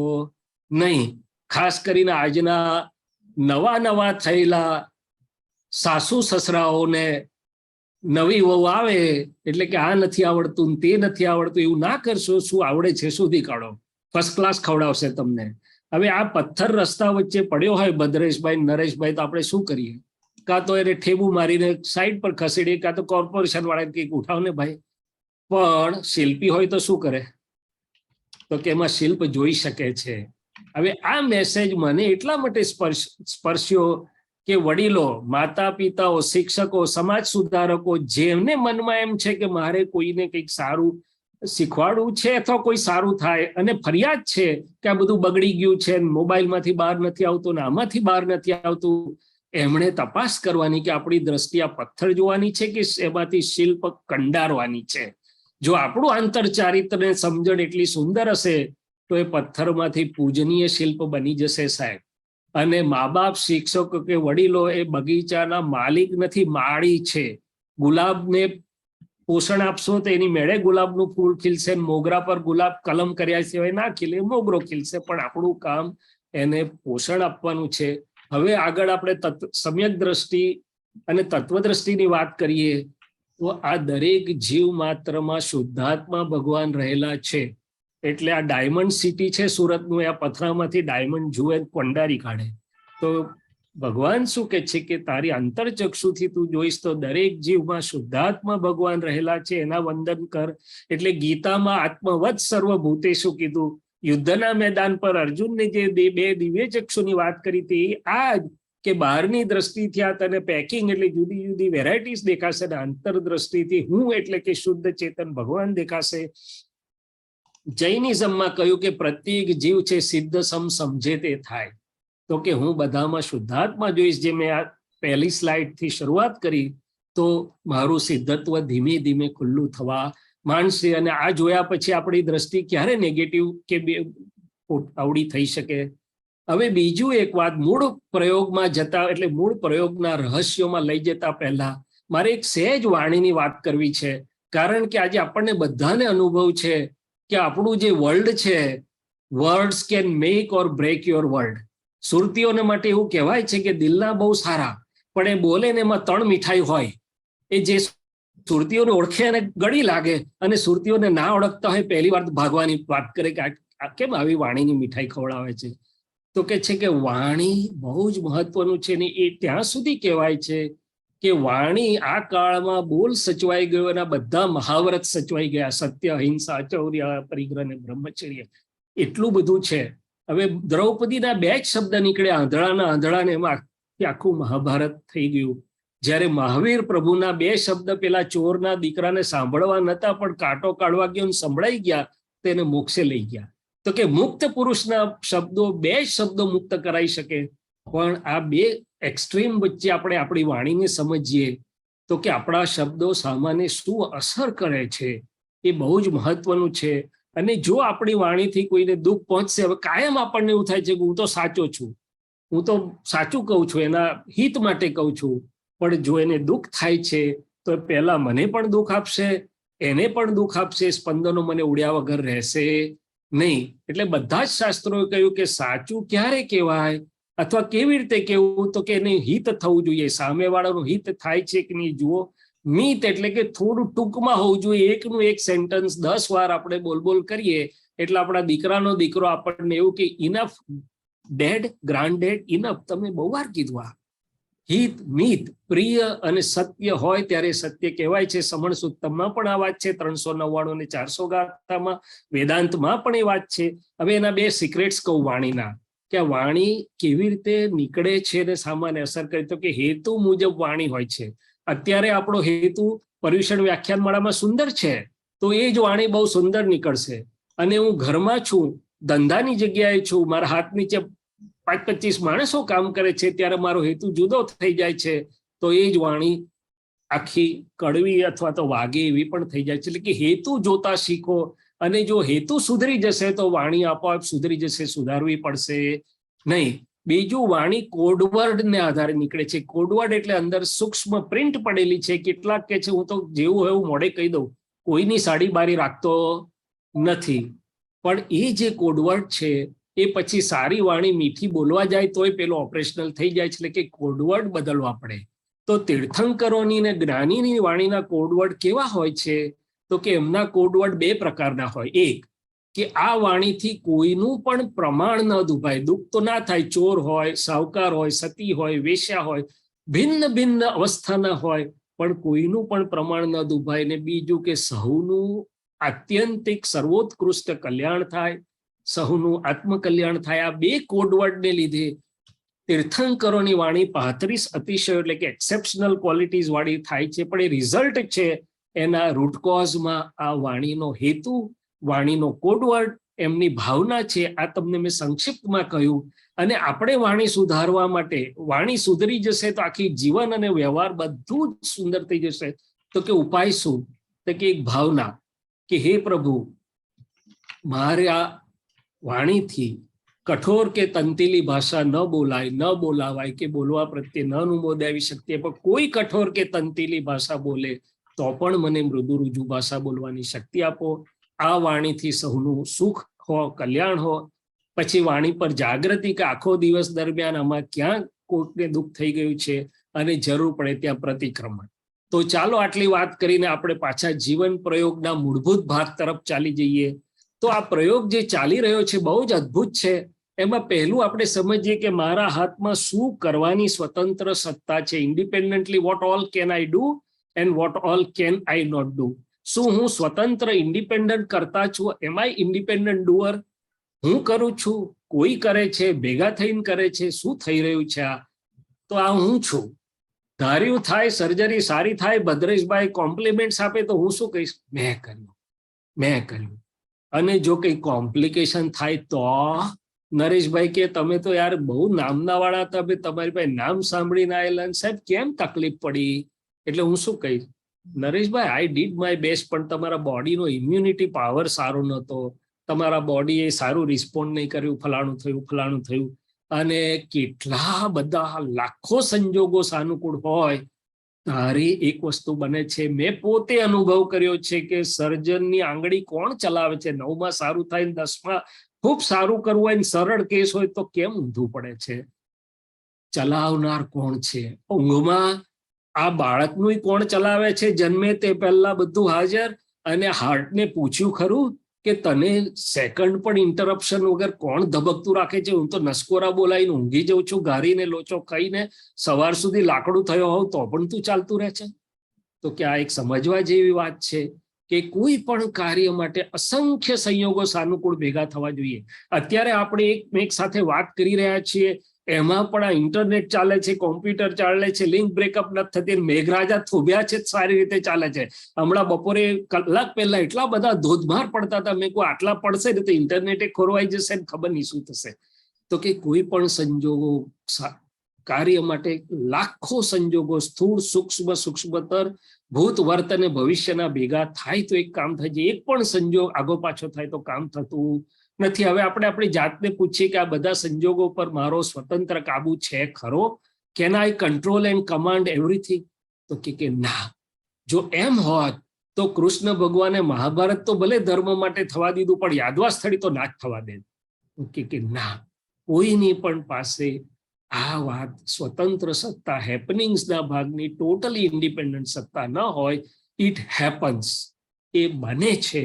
નહીં. ખાસ કરીને આજના નવા થયેલા સાસુ સસરાઓને નવી વહુ આવે એટલે કે આ નથી આવડતું તે નથી આવડતું એવું ના કરશો. શું આવડે છે શોધી કાઢો, ફર્સ્ટ ક્લાસ ખવડાવશે તમને. હવે આ પથ્થર રસ્તા વચ્ચે પડ્યો હોય ભદ્રેશભાઈ, નરેશભાઈ, તો આપણે શું કરીએ? કાં તો એને ઠેબુ મારીને સાઈડ પર ખસેડીએ, કાં તો કોર્પોરેશન વાળા કંઈક ઉઠાવ ને ભાઈ. પણ શિલ્પી હોય તો શું કરે? તો કે એમાં શિલ્પ જોઈ શકે છે. હવે આ મેસેજ મને એટલા માટે સ્પર્શ્યો કે વડીલો, માતા પિતાઓ, શિક્ષકો, સમાજ સુધારકો, જેમને મનમાં એમ છે કે મારે કોઈને કંઈક સારું શીખવાડવું છે અથવા કોઈ સારું થાય, અને ફરિયાદ છે કે આ બધું બગડી ગયું છે, મોબાઈલમાંથી બહાર નથી આવતું ને આમાંથી બહાર નથી આવતું, એમણે તપાસ કરવાની કે આપણી દ્રષ્ટિ આ પથ્થર જોવાની છે કે એમાંથી શિલ્પ કંડારવાની છે. જો આપણું આંતરચારિત્રને સમજણ એટલી સુંદર હશે તો એ પથ્થરમાંથી પૂજનીય શિલ્પ બની જશે સાહેબ. અને મા બાપ, શિક્ષકો કે વડીલો એ બગીચાના માલિક નથી, માળી છે. ગુલાબને પોષણ આપશો તો એની મેળે ગુલાબનું ફૂલ ખીલશે, મોગરા પર ગુલાબ કલમ કર્યા સિવાય ના ખીલે, મોગરો ખીલશે. પણ આપણું કામ એને પોષણ આપવાનું છે. હવે આગળ આપણે સમ્યક દ્રષ્ટિ અને તત્વદ્રષ્ટિની વાત કરીએ તો આ દરેક જીવ માત્રમાં શુદ્ધાત્મા ભગવાન રહેલા છે. એટલે આ ડાયમંડ સિટી છે સુરતનું, આ પથરામાંથી ડાયમંડ જુએ, કંડારી કાઢે. તો ભગવાન શું કે છે કે તારી અંતરચક્ષુથી તું જોઈશ તો દરેક જીવમાં શુદ્ધાત્મા ભગવાન રહેલા છે, એના વંદન કર. એટલે ગીતામાં આત્મવત સર્વભૂતેષુ કીધું. યુદ્ધના મેદાન પર અર્જુનને જે બે દિવ્ય ચક્ષુની વાત કરી હતી આ જ, કે બહારની દ્રષ્ટિથી આ તને પેકિંગ એટલે જુદી જુદી વેરાયટીઝ દેખાશે, અને આંતરદ્રષ્ટિથી હું એટલે કે શુદ્ધ ચેતન ભગવાન દેખાશે. જૈનિઝમમાં કહ્યું કે પ્રત્યેક જીવ છે સિદ્ધ સમજે તે થાય. તો કે હું બધામાં શુદ્ધાત્મા જોઈશ. જે મેં આ પહેલી સ્લાઇડથી શરૂઆત કરી, તો મારું સિદ્ધત્વ ધીમે ધીમે ખુલ્લું થવા માંડશે. અને આ જોયા પછી આપણી દ્રષ્ટિ ક્યારે નેગેટિવ કે આવડી થઈ શકે? હવે બીજું એક વાત, મૂળ પ્રયોગમાં જતા, એટલે મૂળ પ્રયોગના રહસ્યોમાં લઈ જતા પહેલા મારે એક સહેજ વાણીની વાત કરવી છે. કારણ કે આજે આપણને બધાને અનુભવ છે કે આપણું જે વર્લ્ડ છે, words can make or break your world. સુરતીઓને માટે એવું કહેવાય છે કે દિલના બહુ સારા, પણ એ બોલે ને એમાં 3 મીઠાઈ હોય. એ જે સુરતીઓને ઓળખે અને ગળી લાગે, અને સુરતીઓને ના ઓળખતા હોય પહેલી વાર ભાગવાની વાત કરે કે આ કેમ આવી વાણીની મીઠાઈ ખવડાવે છે. તો કે છે કે વાણી બહુ જ મહત્વનું છે. ને એ ત્યાં સુધી કહેવાય છે કે વાણી આ કાળમાં બોલ સચવાઈ ગયો, અને બધા મહાવ્રત સચવાઈ ગયા. સત્ય, અહિંસા, ચૌર્ય, પરિગ્રહ ને બ્રહ્મચર્ય, એટલું બધું છે. હવે દ્રૌપદીના 2 જ શબ્દ નીકળ્યા, આંધળાના આંધળા, ને એમાં આખું મહાભારત થઈ ગયું. જ્યારે મહાવીર પ્રભુના 2 શબ્દ પેલા ચોરના દીકરાને સાંભળવા નતા, પણ કાંટો કાઢવા ગયો ને સંભળાઈ ગયા, તેને મોક્ષે લઈ ગયા. તો કે મુક્ત પુરુષના શબ્દો 2 શબ્દો મુક્ત કરાઈ શકે. પણ આ 2 એક્સ્ટ્રીમ વચ્ચે આપણે આપણી વાણીને સમજીએ તો કે આપણા શબ્દો સામાન્ય શું અસર કરે છે એ બહુ જ મહત્વનું છે. અને જો આપણી વાણીથી કોઈને દુઃખ પહોંચશે, હવે કાયમ આપણને એવું થાય છે કે હું તો સાચો છું, હું તો સાચું કહું છું, એના હિત માટે કહું છું. પણ જો એને દુઃખ થાય છે તો પહેલા મને પણ દુઃખ આપશે, એને પણ દુઃખ આપશે. સ્પંદનો મને ઉડ્યા વગર રહેશે નહીં. એટલે બધા જ શાસ્ત્રોએ કહ્યું કે સાચું ક્યારે કહેવાય અથવા કેવી રીતે કહેવું, તો કે એને હિત થવું જોઈએ. સામેવાળાનું હિત થાય છે કે નહીં જુઓ. મિત એટલે કે થોડું ટૂંકમાં હોવું જોઈએ. એકનું એક સેન્ટન્સ 10 વાર આપણે બોલ કરીએ એટલે આપણા દીકરાનો દીકરો આપણને એવું કે enough dad, grand dad, enough, તમે બહુ વાર કીધું. આ હિત, મિત, પ્રિય અને સત્ય હોય ત્યારે સત્ય કહેવાય છે. સમણ સુત્તમમાં પણ આ વાત છે, 399 અને 400 ગાથામાં, વેદાંતમાં પણ એ વાત છે. હવે એના 2 સિક્રેટ્સ કહું વાણીના, કે આ વાણી કેવી રીતે નીકળે છે અને સામાન્ય અસર કરે. તો કે હેતુ મુજબ વાણી હોય છે. અત્યારે આપણો હેતુ પર્યુષણ વ્યાખ્યાનમાળામાં સુંદર છે, તો એ જ વાણી બહુ સુંદર નીકળશે. અને હું ઘરમાં છું, ધંધાની જગ્યાએ છું, મારા હાથ નીચે 25 માણસો કામ કરે છે ત્યારે મારો હેતુ જુદો થઈ જાય છે, તો એ જ વાણી આખી કડવી અથવા તો વાગે એવી પણ થઈ જાય છે. એટલે કે હેતુ જોતા શીખો, અને જો હેતુ સુધરી જશે તો વાણી આપોઆપ સુધરી જશે, સુધારવી પડશે નહીં. બીજું, વાણી કોડવર્ડ ને આધારે નીકળે છે. કોડવર્ડ એટલે અંદર સૂક્ષ્મ પ્રિન્ટ પડેલી છે. કેટલાક કે છે હું તો જેવું હોય એવું મોઢે કહી દઉં, કોઈની સાડી બારી રાખતો નથી, પણ એ જે કોડવર્ડ છે એ પછી સારી વાણી મીઠી બોલવા જાય તોય પેલો ઓપરેશનલ થઈ જાય છે. એટલે કે કોડવર્ડ બદલવા પડે. તો તીર્થંકરોની ને જ્ઞાનીની વાણીના કોડવર્ડ કેવા હોય છે? તો કે એમના કોડવર્ડ બે પ્રકારના હોય. એક, કે આ વાણીથી કોઈનું પણ પ્રમાણ ન દુભાય, દુઃખ તો ના થાય. ચોર હોય, સાહુકાર હોય, સતી હોય, વેશ્યા હોય, ભિન્ન ભિન્ન અવસ્થાના હોય, પણ કોઈનું પણ પ્રમાણ ન દુભાય. ને બીજું કે સહુનું આત્યંતિક સર્વોત્કૃષ્ટ કલ્યાણ થાય, સહુનું આત્મકલ્યાણ થાય. આ બે કોડવર્ડને લીધે તીર્થંકરોની વાણી 35 અતિશયો એટલે કે એક્સેપ્શનલ ક્વોલિટીઝ વાળી થાય છે. પણ એ રિઝલ્ટ છે એના રૂટ કોઝમાં આ વાણીનો હેતુ, વાણીનો કોડવર્ડ, એમની ભાવના છે. આ તમને મેં સંક્ષિપ્તમાં કહ્યું. અને આપણે વાણી સુધારવા માટે, વાણી સુધરી જશે તો આખી જીવન અને વ્યવહાર બધું જ સુંદર થઈ જશે. તો કે ઉપાય શું? તો કે એક ભાવના કે હે પ્રભુ, મારે આ વાણીથી કઠોર કે તંતીલી ભાષા ન બોલાય, ન બોલાવાય, કે બોલવા પ્રત્યે ન અનુમોદાવી શકીએ, પણ કોઈ કઠોર કે તંતીલી ભાષા બોલે તો પણ મને મૃદુ રુજુ ભાષા બોલવાની શક્તિ આપો. આ વાણીથી સૌનું સુખ હો, કલ્યાણ હો. પછી વાણી પર જાગૃતિ કે આખો દિવસ દરમિયાન આમાં ક્યાં કોઈને દુઃખ થઈ ગયું છે અને જરૂર પડે ત્યાં પ્રતિક્રમણ. તો ચાલો આટલી વાત કરીને આપણે પાછા જીવન પ્રયોગના મૂળભૂત ભાગ તરફ ચાલી જઈએ. તો આ પ્રયોગ જે ચાલી રહ્યો છે બહુ જ અદ્ભુત છે. એમાં પહેલું આપણે સમજીએ કે મારા હાથમાં શું કરવાની સ્વતંત્ર સત્તા છે. Independently what all can I do and what all can I not do. શું હું સ્વતંત્ર ઇન્ડિપેન્ડન્ટ કરતા છું? Am I independent doer? હું કરું છું, કોઈ કરે છે, ભેગા થઈને કરે છે, શું થઈ રહ્યું છે આ? તો આ હું છું. ધાર્યું થાય, સર્જરી સારી થાય, ભદ્રેશભાઈ કોમ્પ્લિમેન્ટ્સ આપે તો હું શું કહીશ? મેં કર્યું, મેં કર્યું. અને જો કંઈ કોમ્પ્લિકેશન થાય તો નરેશભાઈ કે તમે તો યાર બહુ નામના વાળા હતા, તમારી પાસે નામ સાંભળીને આવેલા, સાહેબ કેમ તકલીફ પડી? એટલે હું શું કહીશ? Nareshbhai, I did my best, પણ તમારા બોડીનો ઇમ્યુનિટી પાવર સારો નહોતો, તમારા બોડીએ સારું રિસ્પોન્ડ નહીં કર્યું, ફલાણું થયું, ફલાણું થયું. અને કેટલા બધા લાખો સંજોગો સાનુકૂળ હોય તારે એક વસ્તુ બને છે. મેં પોતે અનુભવ કર્યો છે કે સર્જનની આંગળી કોણ ચલાવે છે? 9માં સારું થાય ને 10માં ખૂબ સારું કરવું હોય ને સરળ કેસ હોય તો કેમ ઊંધું પડે છે? ચલાવનાર કોણ છે? ઊંઘમાં આ બાળકનું કોણ ચલાવે છે? જન્મે તે પહેલા બધું હાજર. અને હાર્ટને પૂછ્યું ખરું કે તને સેકન્ડ પણ ઇન્ટરપ્શન વગર કોણ ધબકતું રાખે છે? હું તો નસકોરા બોલાવીને ઊંઘી જઉં છું, ગારીને લોચો ખાઈને, સવાર સુધી લાકડું થયો હોવ તો પણ તું ચાલતું રહે છે. તો કે આ એક સમજવા જેવી વાત છે કે કોઈ પણ કાર્ય માટે અસંખ્ય સંયોગો સાનુકૂળ ભેગા થવા જોઈએ. અત્યારે આપણે એક સાથે વાત કરી રહ્યા છીએ, એમાં પણ આ ઇન્ટરનેટ ચાલે છે, કોમ્પ્યુટર ચાલે છે, લિંક બ્રેકઅપ નથી થતી, મેઘરાજા થોભ્યા છે, સારી રીતે ચાલે છે. હમણાં બપોરે કલાક પહેલા એટલા બધા ધોધમાર પડતા હતા, મેં કોઈ આટલા પડશે ને તો ઇન્ટરનેટે ખોરવાઈ જશે ને ખબર નહીં શું થશે. તો કે કોઈ પણ સંજોગો કાર્ય માટે લાખો સંજોગો, સ્થૂળ, સૂક્ષ્મ, સૂક્ષ્મતર, ભૂત, વર્ત અને ભવિષ્યના ભેગા થાય તો એક કામ થાય છે. એક પણ સંજોગ આગો પાછો થાય તો કામ થતું નથી. હવે આપણે આપણી જાતને પૂછીએ કે આ બધા સંજોગો પર મારો સ્વતંત્ર કાબુ છે ખરો? Can I control and command everything? તો કે ના. જો એમ હોત તો કૃષ્ણ ભગવાને મહાભારત તો ભલે ધર્મ માટે થવા દીધું, પણ યાદવા સ્થળી તો ના જ થવા દે. કે ના, કોઈની પણ પાસે આ વાત સ્વતંત્ર સત્તા, હેપનિંગ્સના ભાગની ટોટલી ઇન્ડિપેન્ડન્ટ સત્તા ન હોય. ઇટ હેપન્સ, એ બને છે.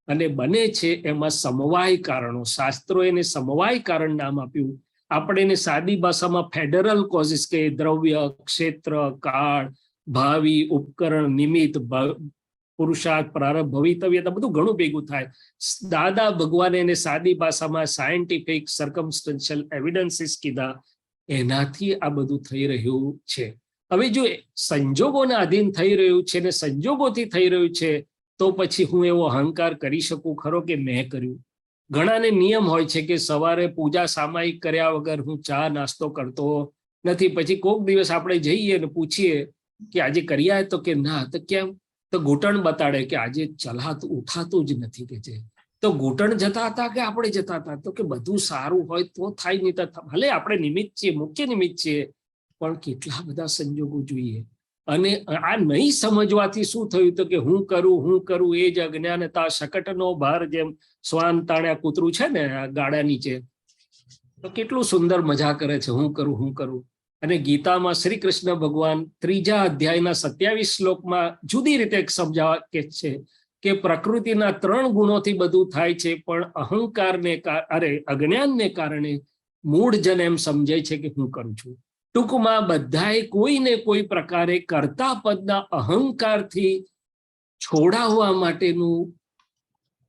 અને બને છે એમાં સમવાય કારણો, શાસ્ત્રો એને સમવાય કારણ નામ આપ્યું. આપણે એને સાદી ભાષામાં ફેડરલ કોઝિસ કે દ્રવ્ય, ક્ષેત્ર, કાળ, ભાવિ, ઉપકરણ, નિમિત્ત, પુરુષાર્થ, પ્રારબ્ધ, ભવિતવ્યતા બધું ઘણું ભેગું થાય. દાદા ભગવાને એને સાદી ભાષામાં સાયન્ટિફિક સર્કમસ્ટન્શિયલ એવિડન્સીસ કીધા. એનાથી આ બધું થઈ રહ્યું છે. હવે જો સંજોગોના અધીન થઈ રહ્યું છે ને સંજોગોથી થઈ રહ્યું છે, તો પછી હું એવો અહંકાર કરી શકું ખરો કે મેં કર્યું? ઘણાને નિયમ હોય છે કે સવારે પૂજા સામાયિક કર્યા વગર હું ચા નાસ્તો કરતો નથી. પછી કોક દિવસ આપણે જઈએ ને પૂછીએ કે આજે કર્યા તો કે ના, તો કેમ? તો ઘૂંટણ બતાડે કે આજે ચલાતું ઉઠાતું જ નથી કે છે. તો ઘૂંટણ જતા હતા કે આપણે જતા હતા? તો કે બધું સારું હોય તો થાય, નહીં તો ભલે આપણે નિમિત્ત છીએ, મુખ્ય નિમિત્ત છીએ, પણ કેટલા બધા સંજોગો જોઈએ. અને આ નહીં સમજવાથી શું થયું તો કે હું કરું એ જ અજ્ઞાનતા, શકટનો ભાર, જેમ શ્વાન તાણ્યા કૂતરું છે ને આ ગાડા નીચે, તો કેટલું સુંદર મજા કરે છે, હું કરું. અને ગીતામાં શ્રી કૃષ્ણ ભગવાન 3જા અધ્યાયના 27 શ્લોકમાં જુદી રીતે સમજાવવા કે છે કે પ્રકૃતિના 3 ગુણોથી બધું થાય છે, પણ અહંકારને અજ્ઞાનને કારણે મૂળજન એમ સમજે છે કે હું કરું છું. ટૂંકમાં બધાએ કોઈને કોઈ પ્રકારે કર્તા પદના અહંકારથી છોડાવવા માટેનું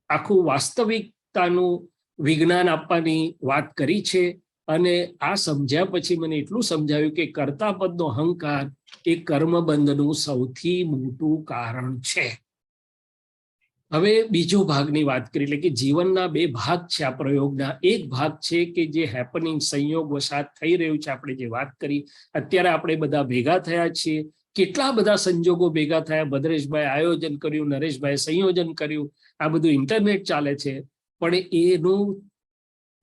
આખું વાસ્તવિકતાનું વિજ્ઞાન આપવાની વાત કરી છે. અને આ સમજ્યા પછી મને એટલું સમજાવ્યું કે કર્તા પદનો અહંકાર એ કર્મબંધનું સૌથી મોટું કારણ છે. હવે બીજો ભાગની વાત કરી, એટલે કે જીવનના 2 ભાગ છે આ પ્રયોગના. એક ભાગ છે કે જે હેપનિંગ, સંયોગ વસાત થઈ રહ્યું છે, આપણે જે વાત કરી. અત્યારે આપણે બધા ભેગા થયા છીએ, કેટલા બધા સંજોગો ભેગા થયા. ભદ્રેશભાઈ આયોજન કર્યું, નરેશભાઈ સંયોજન કર્યું, આ બધું ઇન્ટરનેટ ચાલે છે. પણ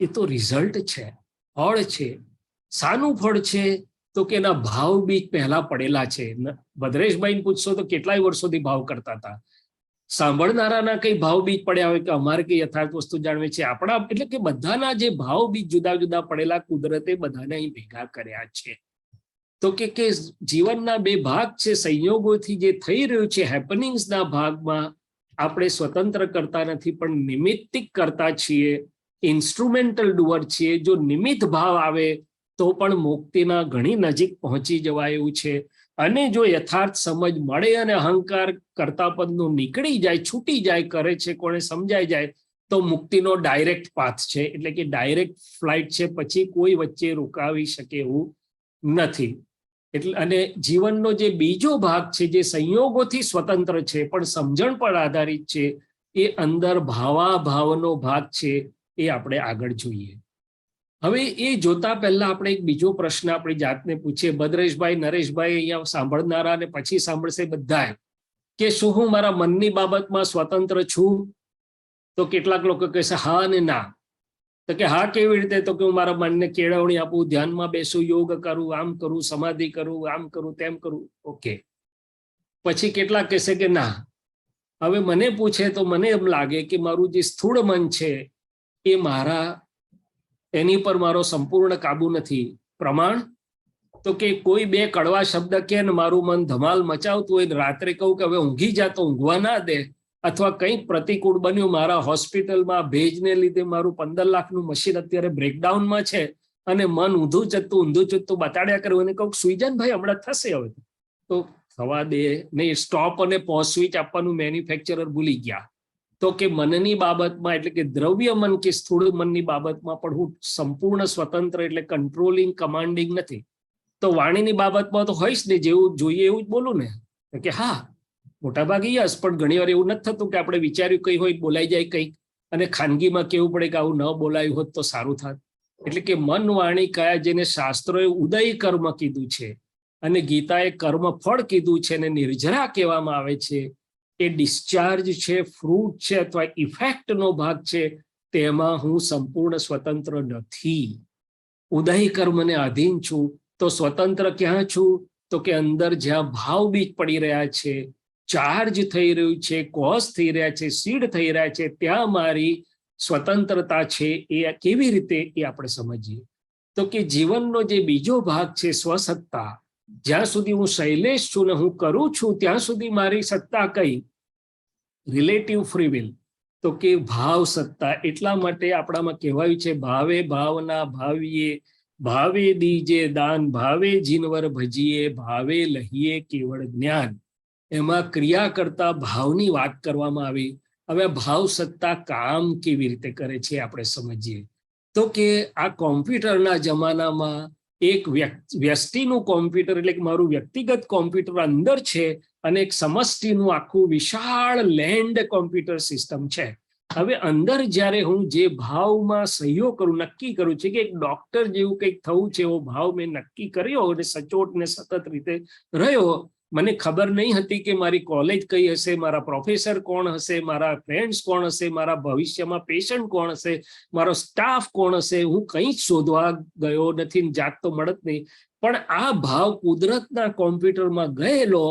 એ તો રિઝલ્ટ છે, ફળ છે. શાનું ફળ છે? તો કે એના ભાવ બીજ પહેલા પડેલા છે. ભદ્રેશભાઈને પૂછશો તો કેટલાય વર્ષોથી ભાવ કરતા હતા. સાંભળનારાના કઈ ભાવ બીજ પડ્યા હોય કે અમારે કઈ યથાર્થ વસ્તુ જાણવી છે આપણા, એટલે કે બધાના જે ભાવ બીજ જુદા જુદા પડેલા કુદરતે બધાને અહીં ભેગા કર્યા છે. તો કે જીવનના 2 ભાગ છે, સંયોગોથી જે થઈ રહ્યું છે હેપનિંગ્સના ભાગમાં આપણે સ્વતંત્ર કરતા નથી, પણ નિમિત્તિક કરતા છીએ, ઇન્સ્ટ્રુમેન્ટલ ડુઅર છીએ. જો નિમિત્ત ભાવ આવે તો પણ મુક્તિના ઘણી નજીક પહોંચી જવાય એવું છે. અને જો યથાર્થ સમજ મળે અને અહંકાર કર્તાપદનું નીકળી જાય, છૂટી જાય, કરે છે કોને સમજાઈ જાય, તો મુક્તિનો ડાયરેક્ટ પાથ છે, એટલે કે ડાયરેક્ટ ફ્લાઇટ છે, પછી કોઈ વચ્ચે રોકાવી શકે એવું નથી. એટલે અને જીવનનો જે બીજો ભાગ છે જે સંયોગોથી સ્વતંત્ર છે પણ સમજણ પર આધારિત છે, એ અંદર ભાવાભાવનો ભાગ છે, એ આપણે આગળ જોઈએ. હવે એ જોતા પહેલા આપણે એક બીજો પ્રશ્ન આપણી જાતને પૂછીએ. ભદ્રેશભાઈ, નરેશભાઈ અહીંયા સાંભળનારા અને પછી સાંભળશે બધાય, કે શું હું મારા મનની બાબતમાં સ્વતંત્ર છું? તો કેટલાક લોકો કહેશે હા અને ના. તો કે હા કેવી રીતે? તો કે હું મારા મનને કેળવણી આપું, ધ્યાનમાં બેસું, યોગ કરું, આમ કરું, સમાધિ કરું, આમ કરું, તેમ કરું. ઓકે. પછી કેટલાક કહેશે કે ના, હવે મને પૂછે તો મને એમ લાગે કે મારું જે સ્થૂળ મન છે એ એની પર મારો સંપૂર્ણ કાબુ નથી. પ્રમાણ? તો કે કોઈ 2 કડવા શબ્દ કે ને મારું મન ધમાલ મચાવતું હોય, રાત્રે કહું કે હવે ઊંઘી જા તો ઊંઘવા ના દે, અથવા કંઈક પ્રતિકૂળ બન્યું, મારા હોસ્પિટલમાં ભેજને લીધે મારું 15 લાખનું મશીન અત્યારે બ્રેકડાઉનમાં છે અને મન ઊંધું ચત્તું બતાડ્યા કર્યું અને કહું સુઈ જાય ને ભાઈ, હમણાં થશે. હવે તો થવા દે નહીં. સ્ટોપ અને પોઝ સ્વિચ આપવાનું મેન્યુફેક્ચરર ભૂલી ગયા. તો કે મનની બાબતમાં, એટલે કે દ્રવ્ય મન કે સ્થૂળ મનની બાબતમાં પણ હું સંપૂર્ણ સ્વતંત્ર, એટલે કંટ્રોલિંગ, કમાન્ડિંગ નથી. તો વાણીની બાબતમાં તો હોઈશ ને, જેવું જોઈએ એવું જ બોલું ને? કે હા, મોટાભાગે યસ, પણ ઘણી વાર એવું નથી થતું કે આપણે વિચાર્યું કંઈ હોય બોલાઈ જાય કંઈક, અને ખાનગીમાં કેવું પડે કે આવું ન બોલાયું હોત તો સારું થાત. એટલે કે મન, વાણી કયા, જેને શાસ્ત્રોએ ઉદય કર્મ કીધું છે અને ગીતાએ કર્મ ફળ કીધું છે અને નિર્જરા કહેવામાં આવે છે, એ ડિસ્ચાર્જ છે, ફ્રૂટ છે અથવા ઇફેક્ટનો ભાગ છે, તેમાં હું સંપૂર્ણ સ્વતંત્ર નથી. ઉદય કર્મને આધીન છું. તો સ્વતંત્ર ક્યાં છું? તો કે અંદર જ્યાં ભાવ બીજ પડી રહ્યા છે, ચાર્જ થઈ રહ્યું છે, કોઝ થઈ રહ્યા છે, સીડ થઈ રહ્યા છે, ત્યાં મારી સ્વતંત્રતા છે. એ કેવી રીતે? એ આપણે સમજીએ. તો કે જીવનનો જે બીજો ભાગ છે સ્વસત્તા, જ્યાં સુધી હું શૈલેષ છું ને હું કરું છું ત્યાં સુધી મારી સત્તા કઈ? Relative free will. તો કે ભાવ સત્તા. એટલા માટે આપણામાં કહેવાયું છે ભાવે ભાવના ભાવીએ, ભાવે દીજે દાન, ભાવે જીનવર ભજીએ, ભાવે લહીએ કેવળ જ્ઞાન. એમાં ક્રિયા કરતા ભાવની વાત કરવામાં આવી. હવે ભાવ સત્તા કામ કેવી રીતે કરે છે આપણે સમજીએ. તો કે આ કોમ્પ્યુટરના જમાનામાં એક વ્યષ્ટિનું કોમ્પ્યુટર, એટલે કે મારું વ્યક્તિગત કોમ્પ્યુટર અંદર છે, અને એક સમષ્ટિનું આખું વિશાળ લેન્ડ કોમ્પ્યુટર સિસ્ટમ છે. હવે અંદર જ્યારે હું જે ભાવમાં સહયોગ કરું, નક્કી કરું છું કે એક ડોક્ટર જેવું કંઈક થવું છે, એવો ભાવ મેં નક્કી કર્યો અને સચોટ ને સતત રીતે રહ્યો. મને ખબર નહીં હતી કે મારી કોલેજ કઈ હશે, મારા પ્રોફેસર કોણ હશે, મારા ફ્રેન્ડ્સ કોણ હશે, મારા ભવિષ્યમાં પેશન્ટ કોણ હશે, મારો સ્ટાફ કોણ હશે. હું કંઈ જ શોધવા ગયો નથી, જાત તો મળત નહીં. પણ આ ભાવ કુદરતના કોમ્પ્યુટરમાં ગયેલો,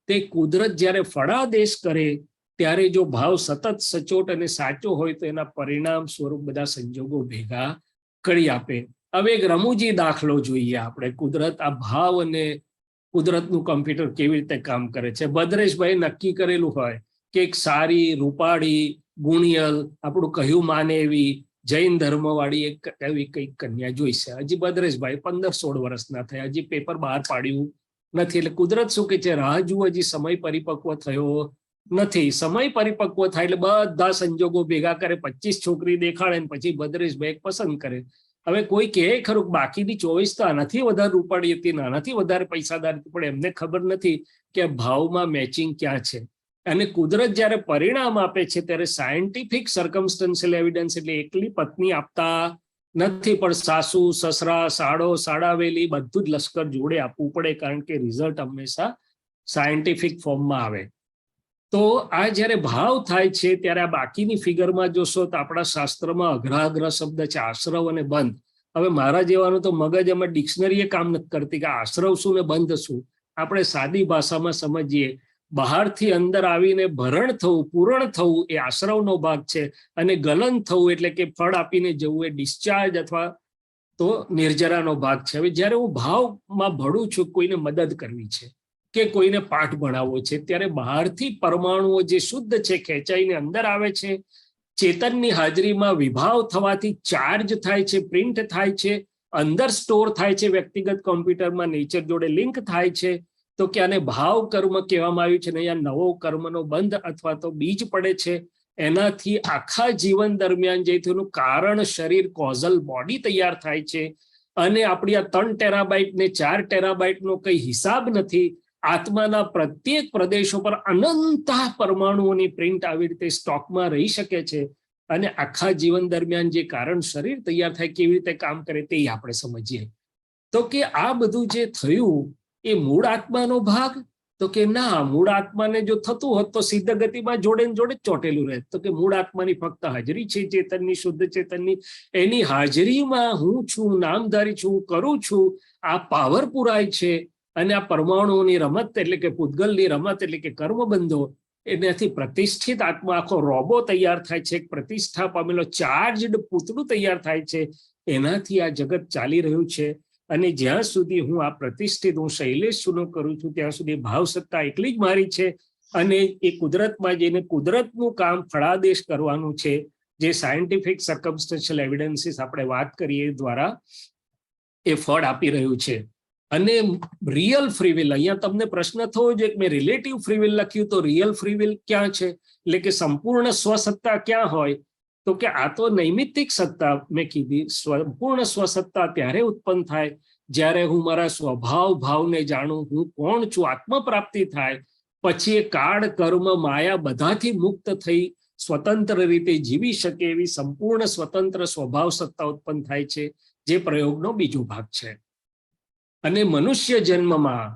તે કુદરત જ્યારે ફળાદેશ કરે ત્યારે જો ભાવ સતત સચોટ અને સાચો હોય તો એના પરિણામ સ્વરૂપ બધા સંજોગો ભેગા કરી આપે. હવે એક રમૂજી દાખલો જોઈએ આપણે. કુદરત, આ ભાવ અને કુદરતનું કમ્પ્યુટર કેવી રીતે કામ કરે છે. ભદ્રેશભાઈ નક્કી કરેલું હોય કે એક સારી રૂપાળી ગુણિયલ, આપણું કહ્યું માને એવી જૈન ધર્મવાળી એક એવી કંઈક કન્યા જોઈશે. હજી ભદ્રેશભાઈ 15-16 વર્ષના થયા, હજી પેપર બહાર પાડ્યું નથી. એટલે કુદરત શું કે છે, રાહ જુઓ, હજી સમય પરિપક્વ થયો નથી. સમય પરિપક્વ થાય એટલે બધા સંજોગો ભેગા કરે, 25 છોકરી દેખાડે ને પછી ભદ્રેશભાઈ પસંદ કરે. હવે કોઈ કહે ખરું બાકીની 24 તો આનાથી વધારે રૂપાળી હતી, આનાથી વધારે પૈસાદાર હતી, પણ એમને ખબર નથી કે ભાવમાં મેચિંગ ક્યાં છે. અને કુદરત જ્યારે પરિણામ આપે છે ત્યારે સાયન્ટિફિક સર્કમસ્ટન્શિયલ એવિડન્સ, એટલે એકલી પત્ની આપતા નથી, પણ સાસુ, સસરા, સાડો, સાડાવેલી બધું જ લશ્કર જોડે આપવું પડે, કારણ કે રિઝલ્ટ હંમેશા સાયન્ટિફિક ફોર્મમાં આવે. તો આ જ્યારે ભાવ થાય છે ત્યારે આ બાકીની ફિગરમાં જોશો તો આપણા શાસ્ત્રમાં અઘરાગ્રહ શબ્દ છે, આશ્રવ અને બંધ. હવે મારા જેવાનું તો મગજ એમાં ડિક્શનરીએ કામ નથી કરતી કે આશ્રવ શું ને બંધ શું. આપણે સાદી ભાષામાં સમજીએ, બહારથી અંદર આવીને ભરણ થવું, પૂરણ થવું એ આશ્રવનો ભાગ છે, અને ગલન થવું એટલે કે ફળ આપીને જવું એ ડિસ્ચાર્જ અથવા તો નિર્જરાનો ભાગ છે. હવે જ્યારે હું ભાવમાં ભળું છું, કોઈને મદદ કરવી છે કે કોઈને પાઠ ભણાવવો છે, ત્યારે બહારથી પરમાણુઓ જે શુદ્ધ છે ખેંચાઈને અંદર આવે છે. ચેતનની હાજરીમાં વિભાવ થવાથી ચાર્જ થાય છે, પ્રિન્ટ થાય છે, અંદર સ્ટોર થાય છે, વ્યક્તિગત કોમ્પ્યુટરમાં નેચર જોડે લિંક થાય છે. તો કે આને ભાવ કર્મ કહેવામાં આવ્યું છે ને. અહીંયા નવો કર્મનો બંધ અથવા તો બીજ પડે છે. એનાથી આખા જીવન દરમિયાન જે થયું કારણ શરીર, કોઝલ બોડી તૈયાર થાય છે. અને આપણી આ 3 ટેરાબાઇટ ને 4 ટેરાબાઇટનો કઈ હિસાબ નથી. આત્માના પ્રત્યેક પ્રદેશો પર અનંત પરમાણુઓની પ્રિન્ટ આવી રીતે સ્ટોકમાં રહી શકે છે. અને આખા જીવન દરમિયાન જે કારણ શરીર તૈયાર થાય, કેવી રીતે કામ કરે તે આપણે સમજીએ. તો કે આ બધું જે થયું એ મૂળ આત્માનો ભાગ? તો કે ના, મૂળ આત્માને જો થતું હોત તો સિદ્ધ ગતિમાં જોડે ને જોડે ચોટેલું રહે. તો કે મૂળ આત્માની ફક્ત હાજરી છે ચેતનની, શુદ્ધ ચેતનની. એની હાજરીમાં હું છું, નામધારી છું, કરું છું, આ પાવર પુરાય છે. અને આ પરમાણુઓની રમત એટલે કે પૂતગલની રમત એટલે કે કર્મબંધો, એનાથી પ્રતિષ્ઠિત આત્મા, આખો રોબો તૈયાર થાય છે, એક પ્રતિષ્ઠા પામેલો ચાર્જડ પૂતળું તૈયાર થાય છે. એનાથી આ જગત ચાલી રહ્યું છે. અને જ્યાં સુધી હું આ પ્રતિષ્ઠિત, હું શૈલેષ સુનો કરું છું, ત્યાં સુધી ભાવ સત્તા એટલી જ મારી છે. અને એ કુદરતમાં જઈને કુદરતનું કામ ફળાદેશ કરવાનું છે, જે સાયન્ટિફિક સર્કમસ્ટન્શિયલ એવિડન્સીસ આપણે વાત કરીએ દ્વારા એ ફળ આપી રહ્યું છે. અને રિયલ ફ્રી વિલ, અહીંયા તમને પ્રશ્ન થવો જોઈએ કે મેં રિલેટિવ ફ્રી વિલ લખ્યું તો રિયલ ફ્રી વિલ ક્યાં છે, એટલે કે સંપૂર્ણ સ્વસત્તા ક્યાં હોય? તો કે આ તો નૈમિત્તિક સત્તા મેં કીધી. સંપૂર્ણ સ્વસત્તા ત્યારે ઉત્પન્ન થાય જ્યારે હું મારા સ્વભાવ ભાવને જાણું, હું કોણ છું, આત્મપ્રાપ્તિ થાય. પછી એ કાળ, કર્મ, માયા બધાથી મુક્ત થઈ સ્વતંત્ર રીતે જીવી શકે એવી સંપૂર્ણ સ્વતંત્ર સ્વભાવ સત્તા ઉત્પન્ન થાય છે, જે પ્રયોગનો બીજો ભાગ છે. અને મનુષ્ય જન્મમાં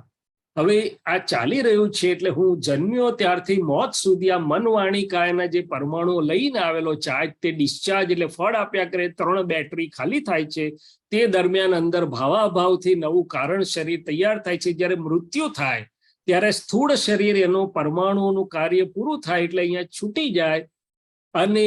હવે આ ચાલી રહ્યું છે, એટલે હું જન્મ્યો ત્યારથી મોત સુધી આ મન, વાણી, કાયના જે પરમાણુઓ લઈને આવેલો ચાર્જ, તે ડિસ્ચાર્જ એટલે ફળ આપ્યા કરે, 3 બેટરી ખાલી થાય છે. તે દરમિયાન અંદર ભાવાભાવથી નવું કારણ શરીર તૈયાર થાય છે. જ્યારે મૃત્યુ થાય ત્યારે સ્થૂળ શરીર, એનો પરમાણુઓનું કાર્ય પૂરું થાય એટલે અહીંયા છૂટી જાય. અને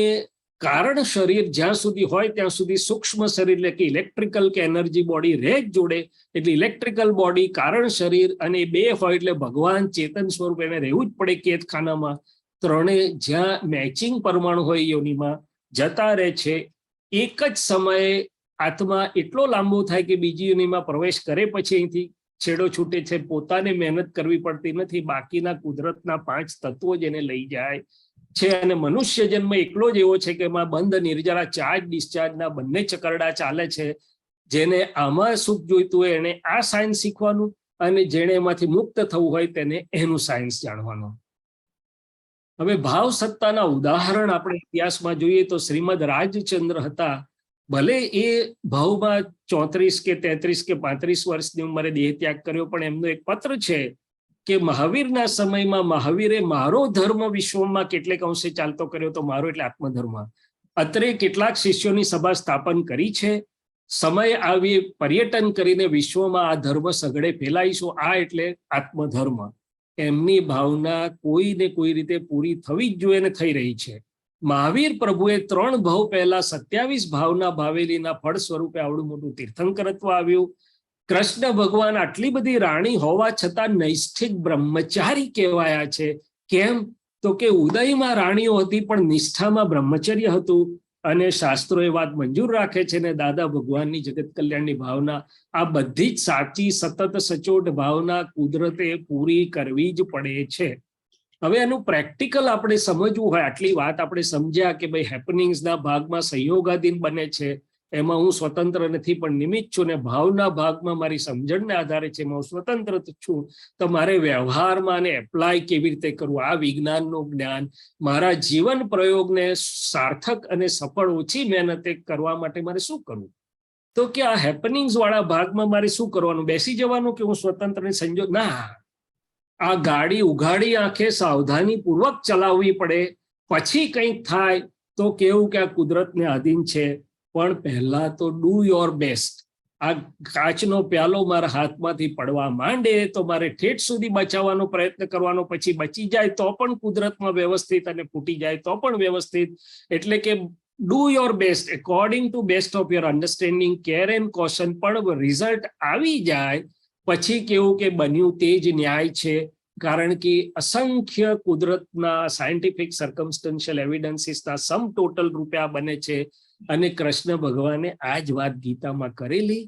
કારણ શરીર જ્યાં સુધી હોય ત્યાં સુધી સૂક્ષ્મ શરીર એટલે કે ઇલેક્ટ્રિકલ કે એનર્જી બોડી રહે જ જોડે. એટલે ઇલેક્ટ્રિકલ બોડી, કારણ શરીર અને 2 હોય એટલે ભગવાન ચેતન સ્વરૂપ એને રહેવું જ પડે કેદખાનામાં. 3 જ્યાં મેચિંગ પરમાણુ હોય યોનિમાં જતા રહે છે. એક જ સમયે આત્મા એટલો લાંબો થાય કે બીજી યોનિમાં પ્રવેશ કરે પછી અહીંથી છેડો છૂટે છે. પોતાને મહેનત કરવી પડતી નથી, બાકીના કુદરતના 5 તત્વો જ એને લઈ જાય છે. અને મનુષ્ય જન્મ એકલો જ એવો છે કે એમાં બંધ, નિર્જરા, ચાર્જ, ડિસ્ચાર્જના બંને ચકરડા ચાલે છે. જેને આમાં સુખ જોઈતું હોય એને આ સાયન્સ શીખવાનું, અને જેણે એમાંથી મુક્ત થવું હોય તેને એનું સાયન્સ જાણવાનું. હવે ભાવ સત્તાના ઉદાહરણ આપણે ઇતિહાસમાં જોઈએ તો શ્રીમદ રાજચંદ્ર હતા. ભલે એ ભાવમાં 34 કે 33 કે 35 વર્ષની ઉંમરે દેહ ત્યાગ કર્યો, પણ એમનો એક પત્ર છે કે મહાવીરના સમયમાં મહાવીરે મારો ધર્મ વિશ્વમાં કેટલેક અંશે ચાલતો કર્યો, તો મારો એટલે આત્મધર્મ. અત્રે કેટલાક શિષ્યોની સભા સ્થાપન કરી છે. સમય આવી પર્યટન કરીને વિશ્વમાં આ ધર્મ સઘળે ફેલાઈશું, આ એટલે આત્મધર્મ. એમની ભાવના કોઈને કોઈ રીતે પૂરી થવી જ જોઈએ ને થઈ રહી છે. મહાવીર પ્રભુએ 3 ભાવ પહેલા 27 ભાવના ભાવેલીના ફળ સ્વરૂપે આવડું મોટું તીર્થંકરત્વ આવ્યું. કૃષ્ણ ભગવાન આટલી બધી રાણી હોવા છતાં નૈષ્ઠિક બ્રહ્મચારી કહેવાયા છે. કેમ? તો કે ઉદયમાં રાણીઓ હતી પણ નિષ્ઠામાં બ્રહ્મચર્ય હતું. અને શાસ્ત્રો એ વાત મંજૂર રાખે છે ને દાદા ભગવાનની જગત કલ્યાણની ભાવના, આ બધી જ સાચી સતત સચોટ ભાવના કુદરતે પૂરી કરવી જ પડે છે. હવે એનું પ્રેક્ટિકલ આપણે સમજવું હોય, આટલી વાત આપણે સમજ્યા કે ભાઈ હેપનિંગ્સના ભાગમાં સંયોગાધીન બને છે, એમાં હું સ્વતંત્ર નથી પણ નિમિત્ત છું, ને ભાવના ભાગમાં મારી સમજણને આધારે છે એમાં હું સ્વતંત્ર છું. તો મારે વ્યવહારમાં અને એપ્લાય કેવી રીતે કરવું, આ વિજ્ઞાનનું જ્ઞાન મારા જીવન પ્રયોગને સાર્થક અને સફળ ઓછી મહેનતે કરવા માટે મારે શું કરવું? તો કે આ હેપનિંગ્સ વાળા ભાગમાં મારે શું કરવાનું? બેસી જવાનું કે હું સ્વતંત્ર ને સંજોગ? ના, આ ગાડી ઉઘાડી આંખે સાવધાની પૂર્વક ચલાવવી પડે. પછી કંઈક થાય તો કેવું કે આ કુદરતને આધીન છે, પણ પહેલા તો ડુ યોર બેસ્ટ. આ કાચનો પ્યાલો મારા હાથમાંથી પડવા માંડે તો મારે ઠેઠ સુધી બચાવવાનો પ્રયત્ન કરવાનો, પછી બચી જાય તો પણ કુદરતમાં વ્યવસ્થિત, અને ફૂટી જાય તો પણ વ્યવસ્થિત. એટલે કે do your best according to best of your understanding, care and caution. પણ રિઝલ્ટ આવી જાય પછી કેવું કે બન્યું તે જ ન્યાય છે. કારણ કે અસંખ્ય કુદરતના સાયન્ટિફિક સર્કમસ્ટન્શિયલ એવિડન્સીસના સમ ટોટલ રૂપે આ બને છે. અને કૃષ્ણ ભગવાને આ જ વાત ગીતામાં કરેલી.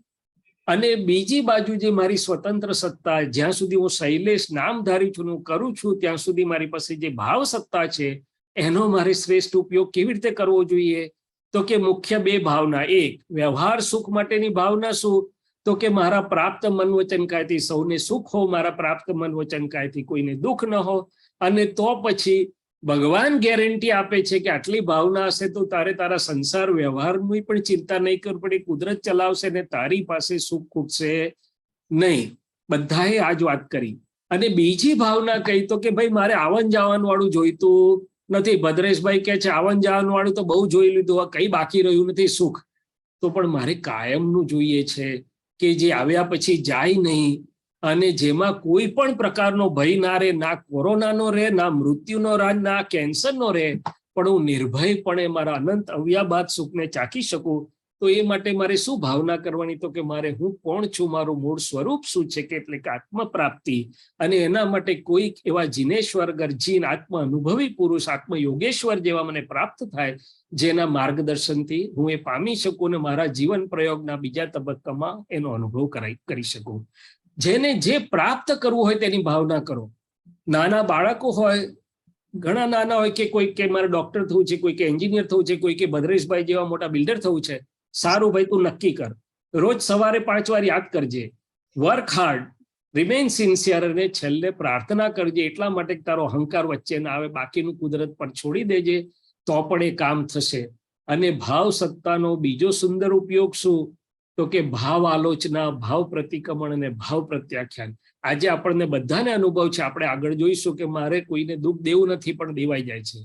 અને બીજી બાજુ જે મારી સ્વતંત્ર સત્તા, જ્યાં સુધી હું શૈલેષ નામધારી છું, હું કરું છું, ત્યાં સુધી મારી પાસે જે ભાવ સત્તા છે એનો મારે શ્રેષ્ઠ ઉપયોગ કેવી રીતે કરવો જોઈએ? તો કે મુખ્ય 2 ભાવના. એક, વ્યવહાર સુખ માટેની ભાવના શું? તો કે મારા પ્રાપ્ત મન વચન કાયથી સૌને સુખ હો, મારા પ્રાપ્ત મન વચન કાયથી કોઈને દુઃખ ન હો. અને તો પછી ભગવાન ગેરંટી આપે છે કે આટલી ભાવના હશે તો તારે તારા સંસાર વ્યવહારની પણ ચિંતા નહીં કરવી પડે, કુદરત ચલાવશે ને તારી પાસે સુખ ખૂટશે નહીં. બધાએ આ જ વાત કરી. અને બીજી ભાવના કહી તો કે ભાઈ મારે આવન જાવન વાળું જોઈતું નથી. ભદ્રેશભાઈ કહે છે આવન જાવન વાળું તો બહુ જોઈ લીધું, કઈ બાકી રહ્યું નથી સુખ. તો પણ મારે કાયમનું જોઈએ છે કે જે આવ્યા પછી જાય નહીં, અને જેમાં કોઈ પણ પ્રકારનો ભય ના રહે, ના કોરોનાનો રહે, ના મૃત્યુનો રાજ, ના કેન્સરનો રહે, પણ હું નિર્ભયપણે મારા અનંત આવ્યા બાદ સુખને ચાખી શકું. તો એ માટે મારે શું ભાવના કરવાની? તો કે મારે હું કોણ છું, મારું મૂળ સ્વરૂપ શું છે, કે એટલે કે આત્મ પ્રાપ્તિ. અને એના માટે કોઈક એવા જીનેશ્વર ગર્જીન આત્મ અનુભવી પુરુષ, આત્મ યોગેશ્વર જેવા મને પ્રાપ્ત થાય, જેના માર્ગદર્શનથી હું એ પામી શકું અને મારા જીવન પ્રયોગના બીજા તબક્કામાં એનો અનુભવ કરી શકું. જેને જે પ્રાપ્ત કરવું હોય તેની ભાવના કરો. નાના બાળકો હોય, ઘણા નાના હોય કે કોઈ કે મારે ડોક્ટર થવું છે, કોઈ કે એન્જિનિયર થવું છે, કોઈ કે ભદ્રેશભાઈ જેવા મોટા બિલ્ડર થવું છે. સારું ભાઈ, તું નક્કી કર. રોજ સવારે 5 વાર યાદ કરજે, વર્ક હાર્ડ, રિમેન સિન્સિયર, અને છેલ્લે પ્રાર્થના કરજે એટલા માટે તારો અહંકાર વચ્ચે ના આવે. બાકીનું કુદરત પર છોડી દેજે તો પણ એ કામ થશે. અને ભાવ સત્તાનો બીજો સુંદર ઉપયોગ શું? તો કે ભાવ આલોચના, ભાવ પ્રતિક્રમણ અને ભાવ પ્રત્યાખ્યાન. આજે આપણને બધાને અનુભવ છે, આપણે આગળ જોઈશું કે મારે કોઈને દુઃખ દેવું નથી પણ દેવાઈ જાય છે,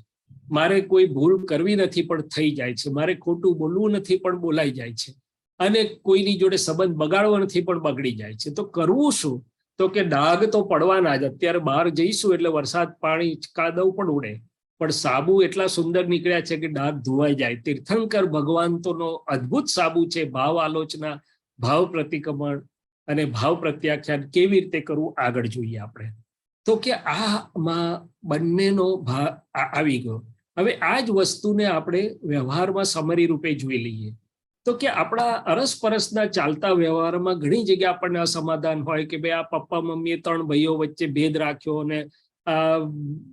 મારે કોઈ ભૂલ કરવી નથી પણ થઈ જાય છે, મારે ખોટું બોલવું નથી પણ બોલાઈ જાય છે, અને કોઈની જોડે સંબંધ બગાડવો નથી પણ બગડી જાય છે. તો કરવું શું? તો કે ડાઘ તો પડવાના જ. અત્યારે બહાર જઈશું એટલે વરસાદ પાણી કાદવ પણ ઉડે, પણ સાબુ એટલા સુંદર નીકળ્યા છે કે ડાઘ ધોવાઈ જાય. તીર્થંકર ભગવાન તોનો અદ્ભુત સાબુ છે. ભાવ આલોચના, ભાવ પ્રતિક્રમણ અને ભાવ પ્રત્યાખ્યાન કેવી રીતે કરવું આગળ જોઈએ આપણે. તો કે આમાં બંનેનો ભાગ આવી ગયો. હવે આ જ વસ્તુને આપણે વ્યવહારમાં સમરી રૂપે જોઈ લઈએ. તો કે આપણા અરસપરસના ચાલતા વ્યવહારમાં ઘણી જગ્યાએ આપણને અસમાધાન હોય કે ભાઈ આ પપ્પા મમ્મીએ 3 ભાઈઓ વચ્ચે ભેદ રાખ્યો, અને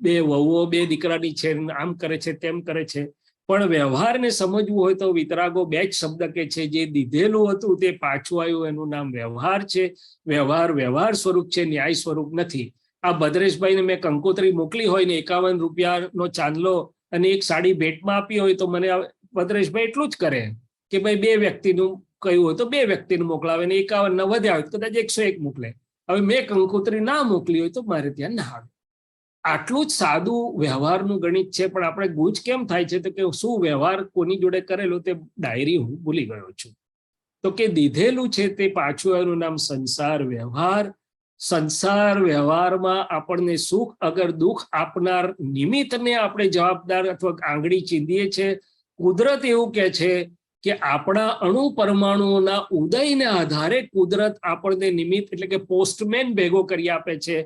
2 વહુઓ 2 દીકરાની છે, આમ કરે છે તેમ કરે છે. પણ વ્યવહારને સમજવું હોય તો વિતરાગો 2 જ શબ્દ કે છે, જે દીધેલું હતું તે પાછું આવ્યું, એનું નામ વ્યવહાર છે. વ્યવહાર વ્યવહાર સ્વરૂપ છે, ન્યાય સ્વરૂપ નથી. આ ભદ્રેશભાઈને મેં કંકોત્રી મોકલી હોય ને 51 રૂપિયાનો ચાંદલો અને એક સાડી ભેટમાં આપી હોય તો મને ભદ્રેશભાઈ એટલું જ કરે કે ભાઈ 2 વ્યક્તિનું કહ્યું હોય તો 2 વ્યક્તિનું મોકલાવે ને 51 ના વધ્યા હોય તો કદાચ 101 મોકલે. હવે મેં કંકોત્રી ના મોકલી હોય તો મારે ત્યાં ના આવે. આટલું જ સાદું વ્યવહારનું ગણિત છે. પણ આપણે ગૂંચ કેમ થાય છે તો કે શું વ્યવહાર કોની જોડે કરેલો તે ડાયરી હું ભૂલી ગયો છું. તો કે દીધેલું છે તે પાછું એનું નામ સંસાર વ્યવહાર. સંસાર વ્યવહારમાં આપણને સુખ અગર દુઃખ આપનાર નિમિત્તને આપણે જવાબદાર અથવા આંગળી ચીંધીએ છે. કુદરત એવું કહે છે કે આપણા અણુ પરમાણુઓના ઉદયને આધારે કુદરત આપણને નિમિત્ત એટલે કે પોસ્ટમેન ભેગો કરી આપે છે.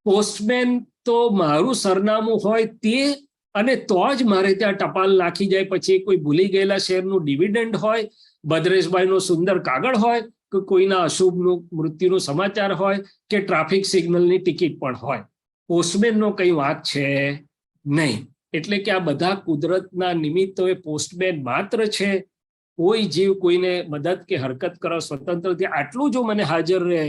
પોસ્ટમેન તો મારું સરનામું હોય તે અને તો જ મારે ત્યાં ટપાલ નાખી જાય. પછી કોઈ ભૂલી ગયેલા શેરનું ડિવિડન્ડ હોય, ભદ્રેશભાઈનો સુંદર કાગળ હોય કે કોઈના અશુભનું મૃત્યુનો સમાચાર હોય કે ટ્રાફિક સિગ્નલની ટિકિટ પણ હોય. પોસ્ટમેનનો કઈ વાત છે નહીં. એટલે કે આ બધા કુદરતના નિમિત્તો એ પોસ્ટમેન માત્ર છે. કોઈ જીવ કોઈને મદદ કે હરકત કરવા સ્વતંત્રથી આટલું જો મને હાજર રહે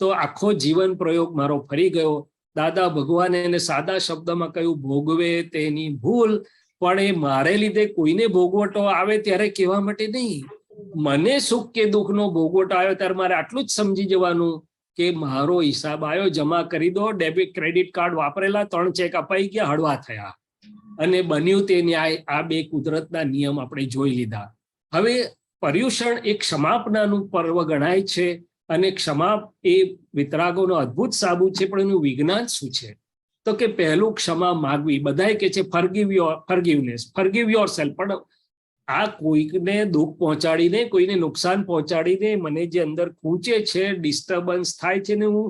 તો આખો જીવન પ્રયોગ મારો ફરી ગયો. દાદા ભગવાને એને સાદા શબ્દમાં કહ્યું, ભોગવે તેની ભૂલ. પણ એ મારે લીધે કોઈને ભોગવટો આવે ત્યારે કહેવા માટે નહીં. મને સુખ કે દુઃખનો ભોગવટો આવ્યો ત્યારે મારે આટલું જ સમજી જવાનું કે મારો હિસાબ આવ્યો, જમા કરી દો. ડેબિટ ક્રેડિટ કાર્ડ વાપરેલા, 3 ચેક અપાઈ ગયા, હળવા થયા અને બન્યું તે ન્યાય. આ 2 કુદરતના નિયમ આપણે જોઈ લીધા. હવે પર્યુષણ એક ક્ષમાપનાનું પર્વ ગણાય છે અને ક્ષમા એ વિતરાગોનો અદ્ભુત સાબુ છે. પણ એનું વિજ્ઞાન શું છે તો કે પહેલું ક્ષમા માગવી. બધાય કે છે ફરગિવનેસ, ફરગિવ યોરસેલ્ફ. પણ આ કોઈકને દુઃખ પહોંચાડીને, કોઈને નુકસાન પહોંચાડીને મને જે અંદર ખૂંચે છે, ડિસ્ટર્બન્સ થાય છે ને હું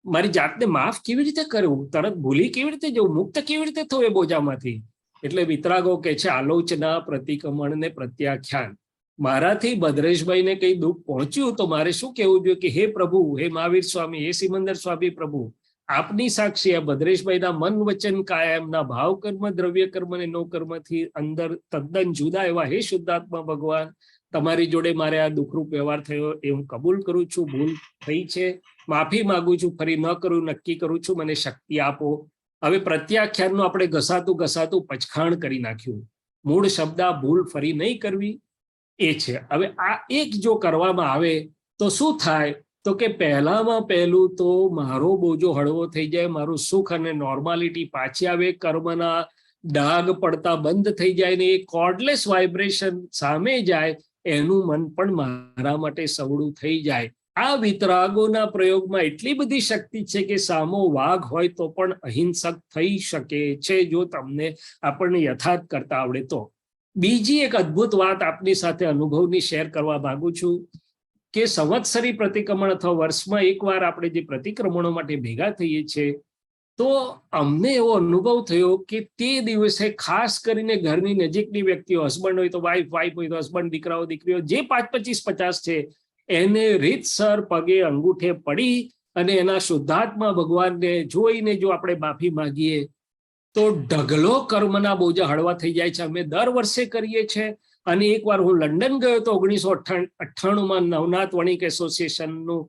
મારી જાતને માફ કેવી રીતે કરું, તરત ભૂલી કેવી રીતે જવું, મુક્ત કેવી રીતે થવું એ બોજામાંથી. એટલે વિતરાગો કે છે આલોચના, પ્રતિક્રમણ ને પ્રત્યાખ્યાન. મારાથી ભદ્રેશભાઈને કઈ દુઃખ પહોંચ્યું તો મારે શું કહેવું જોઈએ કે હે પ્રભુ, હે મહાવીર સ્વામી, હે સિમંદર સ્વામી પ્રભુ, આપની સાક્ષી આ ભદ્રેશભાઈના મન વચન કાયા એમના ભાવ કર્મ, દ્રવ્ય કર્મ અને નો કર્મથી અંદર તદ્દન જુદા એવા હે શુદ્ધાત્મા ભગવાન, તમારી જોડે મારે આ દુઃખરૂપ વ્યવહાર થયો એ હું કબૂલ કરું છું. ભૂલ થઈ છે, માફી માંગુ છું, ફરી ન કરું નક્કી કરું છું, મને શક્તિ આપો. હવે પ્રત્યાખ્યાનનું આપણે ઘસાતું પચખાણ કરી નાખ્યું. મૂળ શબ્દ ભૂલ ફરી નહીં કરવી એ છે. હવે આ એક જો કરવામાં આવે તો શું થાય તો કે પહેલામાં પહેલું તો મારો બોજો હળવો થઈ જાય, મારું સુખ અને નોર્માલિટી પાછી આવે, કર્મના ડાઘ પડતા બંધ થઈ જાય ને એ કોર્ડલેસ વાઇબ્રેશન સામે જાય, એનું મન પણ મારા માટે સવડું થઈ જાય. આ વિતરાગોના પ્રયોગમાં એટલી બધી શક્તિ છે કે સામો વાઘ હોય તો પણ અહિંસક થઈ શકે છે જો તમને આપણને યથાર્થ કરતા આવડે તો. બીજી એક અદ્ભુત વાત આપની સાથે અનુભવની શેર કરવા માંગુ છું કે સંવત્સરી પ્રતિક્રમણ અથવા વર્ષમાં એકવાર આપણે જે પ્રતિક્રમણો માટે ભેગા થઈએ છીએ તો અમને એવો અનુભવ થયો કે તે દિવસે ખાસ કરીને ઘરની નજીકની વ્યક્તિઓ, હસબન્ડ હોય તો વાઈફ હોય તો હસબન્ડ, દીકરાઓ દીકરીઓ જે 5, 25, 50 છે એને રીતસર પગે અંગૂઠે પડી અને એના શુદ્ધાત્મા ભગવાનને જોઈને જો આપણે માફી માંગીએ તો ઢગલો કર્મના બોજા હળવા થઈ જાય છે. અમે દર વર્ષે કરીએ છીએ. અને એકવાર હું લંડન ગયો તો 1998માં નવનાથ વણિક એસોસિએશનનું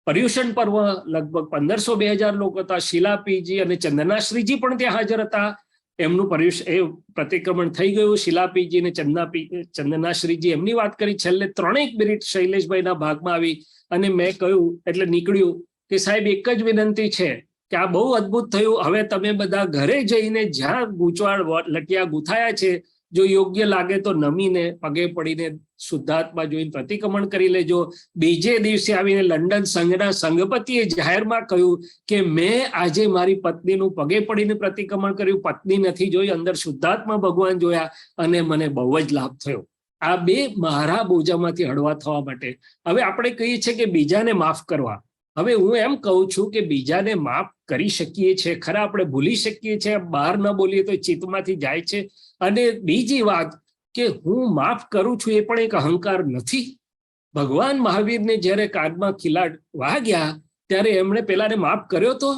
પર્યુષણ પર્વ, લગભગ 1500-2000 લોકો હતા. શિલાપીજી અને ચંદનાશ્રીજી પણ ત્યાં હાજર હતા. એમનું પ્રતિક્રમણ થઈ ગયું. શિલાપીજી અને ચંદનાશ્રીજી એમની વાત કરી. છેલ્લે 3 મિનિટ શૈલેષભાઈના ભાગમાં આવી અને મેં કહ્યું, એટલે નીકળ્યું કે સાહેબ એક જ વિનંતી છે કે આ બહુ અદ્ભુત થયું. હવે તમે બધા ઘરે જઈને જ્યાં ગૂંચવાડ લટિયા ગૂંથાયા છે જો યોગ્ય લાગે તો નમીને પગે પડીને શુદ્ધાત્મા જોઈને પ્રતિક્રમણ કરી લેજો. બીજે દિવસે આવીને લંડન સંઘના સંઘપતિએ જાહેરમાં કહ્યું કે મેં આજે મારી પત્નીનું પગે પડીને પ્રતિક્રમણ કર્યું, પત્ની નથી જોઈ, અંદર શુદ્ધાત્મા ભગવાન જોયા અને મને બહુ જ લાભ થયો. આ 2 મારા બોજામાંથી હળવા થવા માટે. હવે આપણે કહીએ છીએ કે બીજાને માફ કરવા. હવે હું એમ કહું છું કે બીજાને માફ કરી શકીએ છીએ ખરા, આપણે ભૂલી શકીએ છીએ, બહાર ન બોલીએ તો ચિત્તમાંથી જાય છે. અને બીજી વાત કે હું માફ કરું છું એ પણ એક અહંકાર નથી. ભગવાન મહાવીરને જ્યારે કાનમાં ખીલાડ વાગ્યા ત્યારે એમણે પેલાને માફ કર્યો તો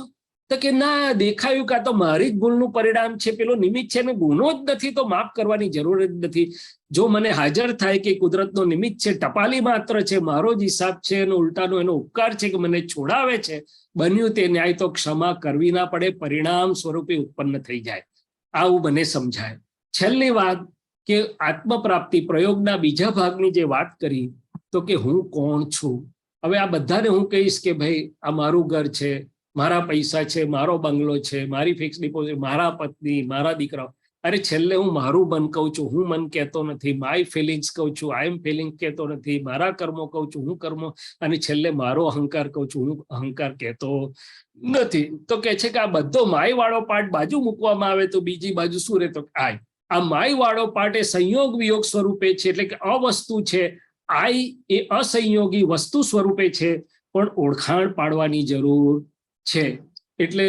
તો કે ના, દેખાયું કાં તો મારી જ ભૂલનું પરિણામ છે, પેલો નિમિત્ત છે ને ગુનો જ નથી, તો માફ કરવાની જરૂર જ નથી. જો મને હાજર થાય કે કુદરતનો નિમિત્ત છે, ટપાલી માત્ર છે, મારો જ હિસાબ છે, એનો ઉલટાનો એનો ઉપકાર છે કે મને છોડાવે છે, બન્યું તે ન્યાય તો ક્ષમા કરવી ના પડે, પરિણામ સ્વરૂપે ઉત્પન્ન થઈ જાય. આવું મને સમજાય. છેલ્લી વાત કે આત્મપ્રાપ્તિ પ્રયોગના બીજા ભાગની જે વાત કરી, તો કે હું કોણ છું. હવે આ બધાને હું કહીશ કે ભાઈ આ મારું ઘર છે, મારા પૈસા છે, મારો બંગલો છે, મારી ફિક્સ ડિપોઝિટ, મારા પત્ની, મારા દીકરાઓ. અરે છેલ્લે હું મારું મન કહું છું, હું મન કહેતો નથી. માય ફિલિંગ્સ કહું છું, આઈ એમ ફિલિંગ કહેતો નથી. મારા કર્મો કહું છું, હું કર્મો. અને છેલ્લે મારો અહંકાર કહું છું, હું અહંકાર કહેતો નથી. તો કે છે કે આ બધો માય વાળો પાર્ટ બાજુ મૂકવામાં આવે તો બીજી બાજુ શું રહે? તો આય. આ માય વાળો પાર્ટ એ સંયોગ વિયોગ સ્વરૂપે છે, એટલે કે અવસ્તુ છે. આઈ એ અસંયોગી વસ્તુ સ્વરૂપે છે, પણ ઓળખાણ પાડવાની જરૂર છે. એટલે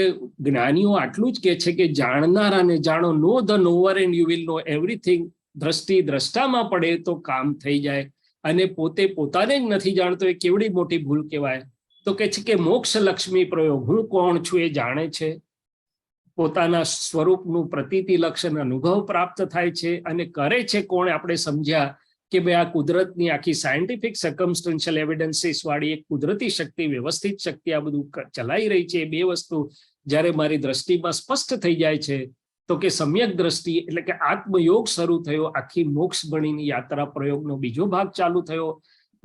જ્ઞાનીઓ આટલું જ કહે છે કે જાણનારાને જાણો, know the knower and you will know everything. દ્રષ્ટિ દ્રષ્ટામાં પડે તો કામ થઈ જાય, અને પોતે પોતાને જ નથી જાણતો એ કેવડી મોટી ભૂલ કહેવાય. તો કે છે કે મોક્ષ લક્ષ્મી પ્રયોગ, હું કોણ છું એ જાણે છે, પોતાના સ્વરૂપનું પ્રતીતિ લક્ષણ અનુભવ પ્રાપ્ત થાય છે, અને કરે છે કોણ? આપણે સમજ્યા કે ભાઈ આ કુદરતની આખી સાયન્ટિફિક સર્કમસ્ટન્શિયલ એવિડન્સીસ વાળી એક કુદરતી શક્તિ, વ્યવસ્થિત શક્તિ આ બધું ચલાવી રહી છે. એ બે વસ્તુ જ્યારે મારી દ્રષ્ટિમાં સ્પષ્ટ થઈ જાય છે, તો કે સમ્યક દ્રષ્ટિ એટલે કે આત્મયોગ શરૂ થયો. આખી મોક્ષ ગણીની યાત્રા પ્રયોગનો બીજો ભાગ ચાલુ થયો.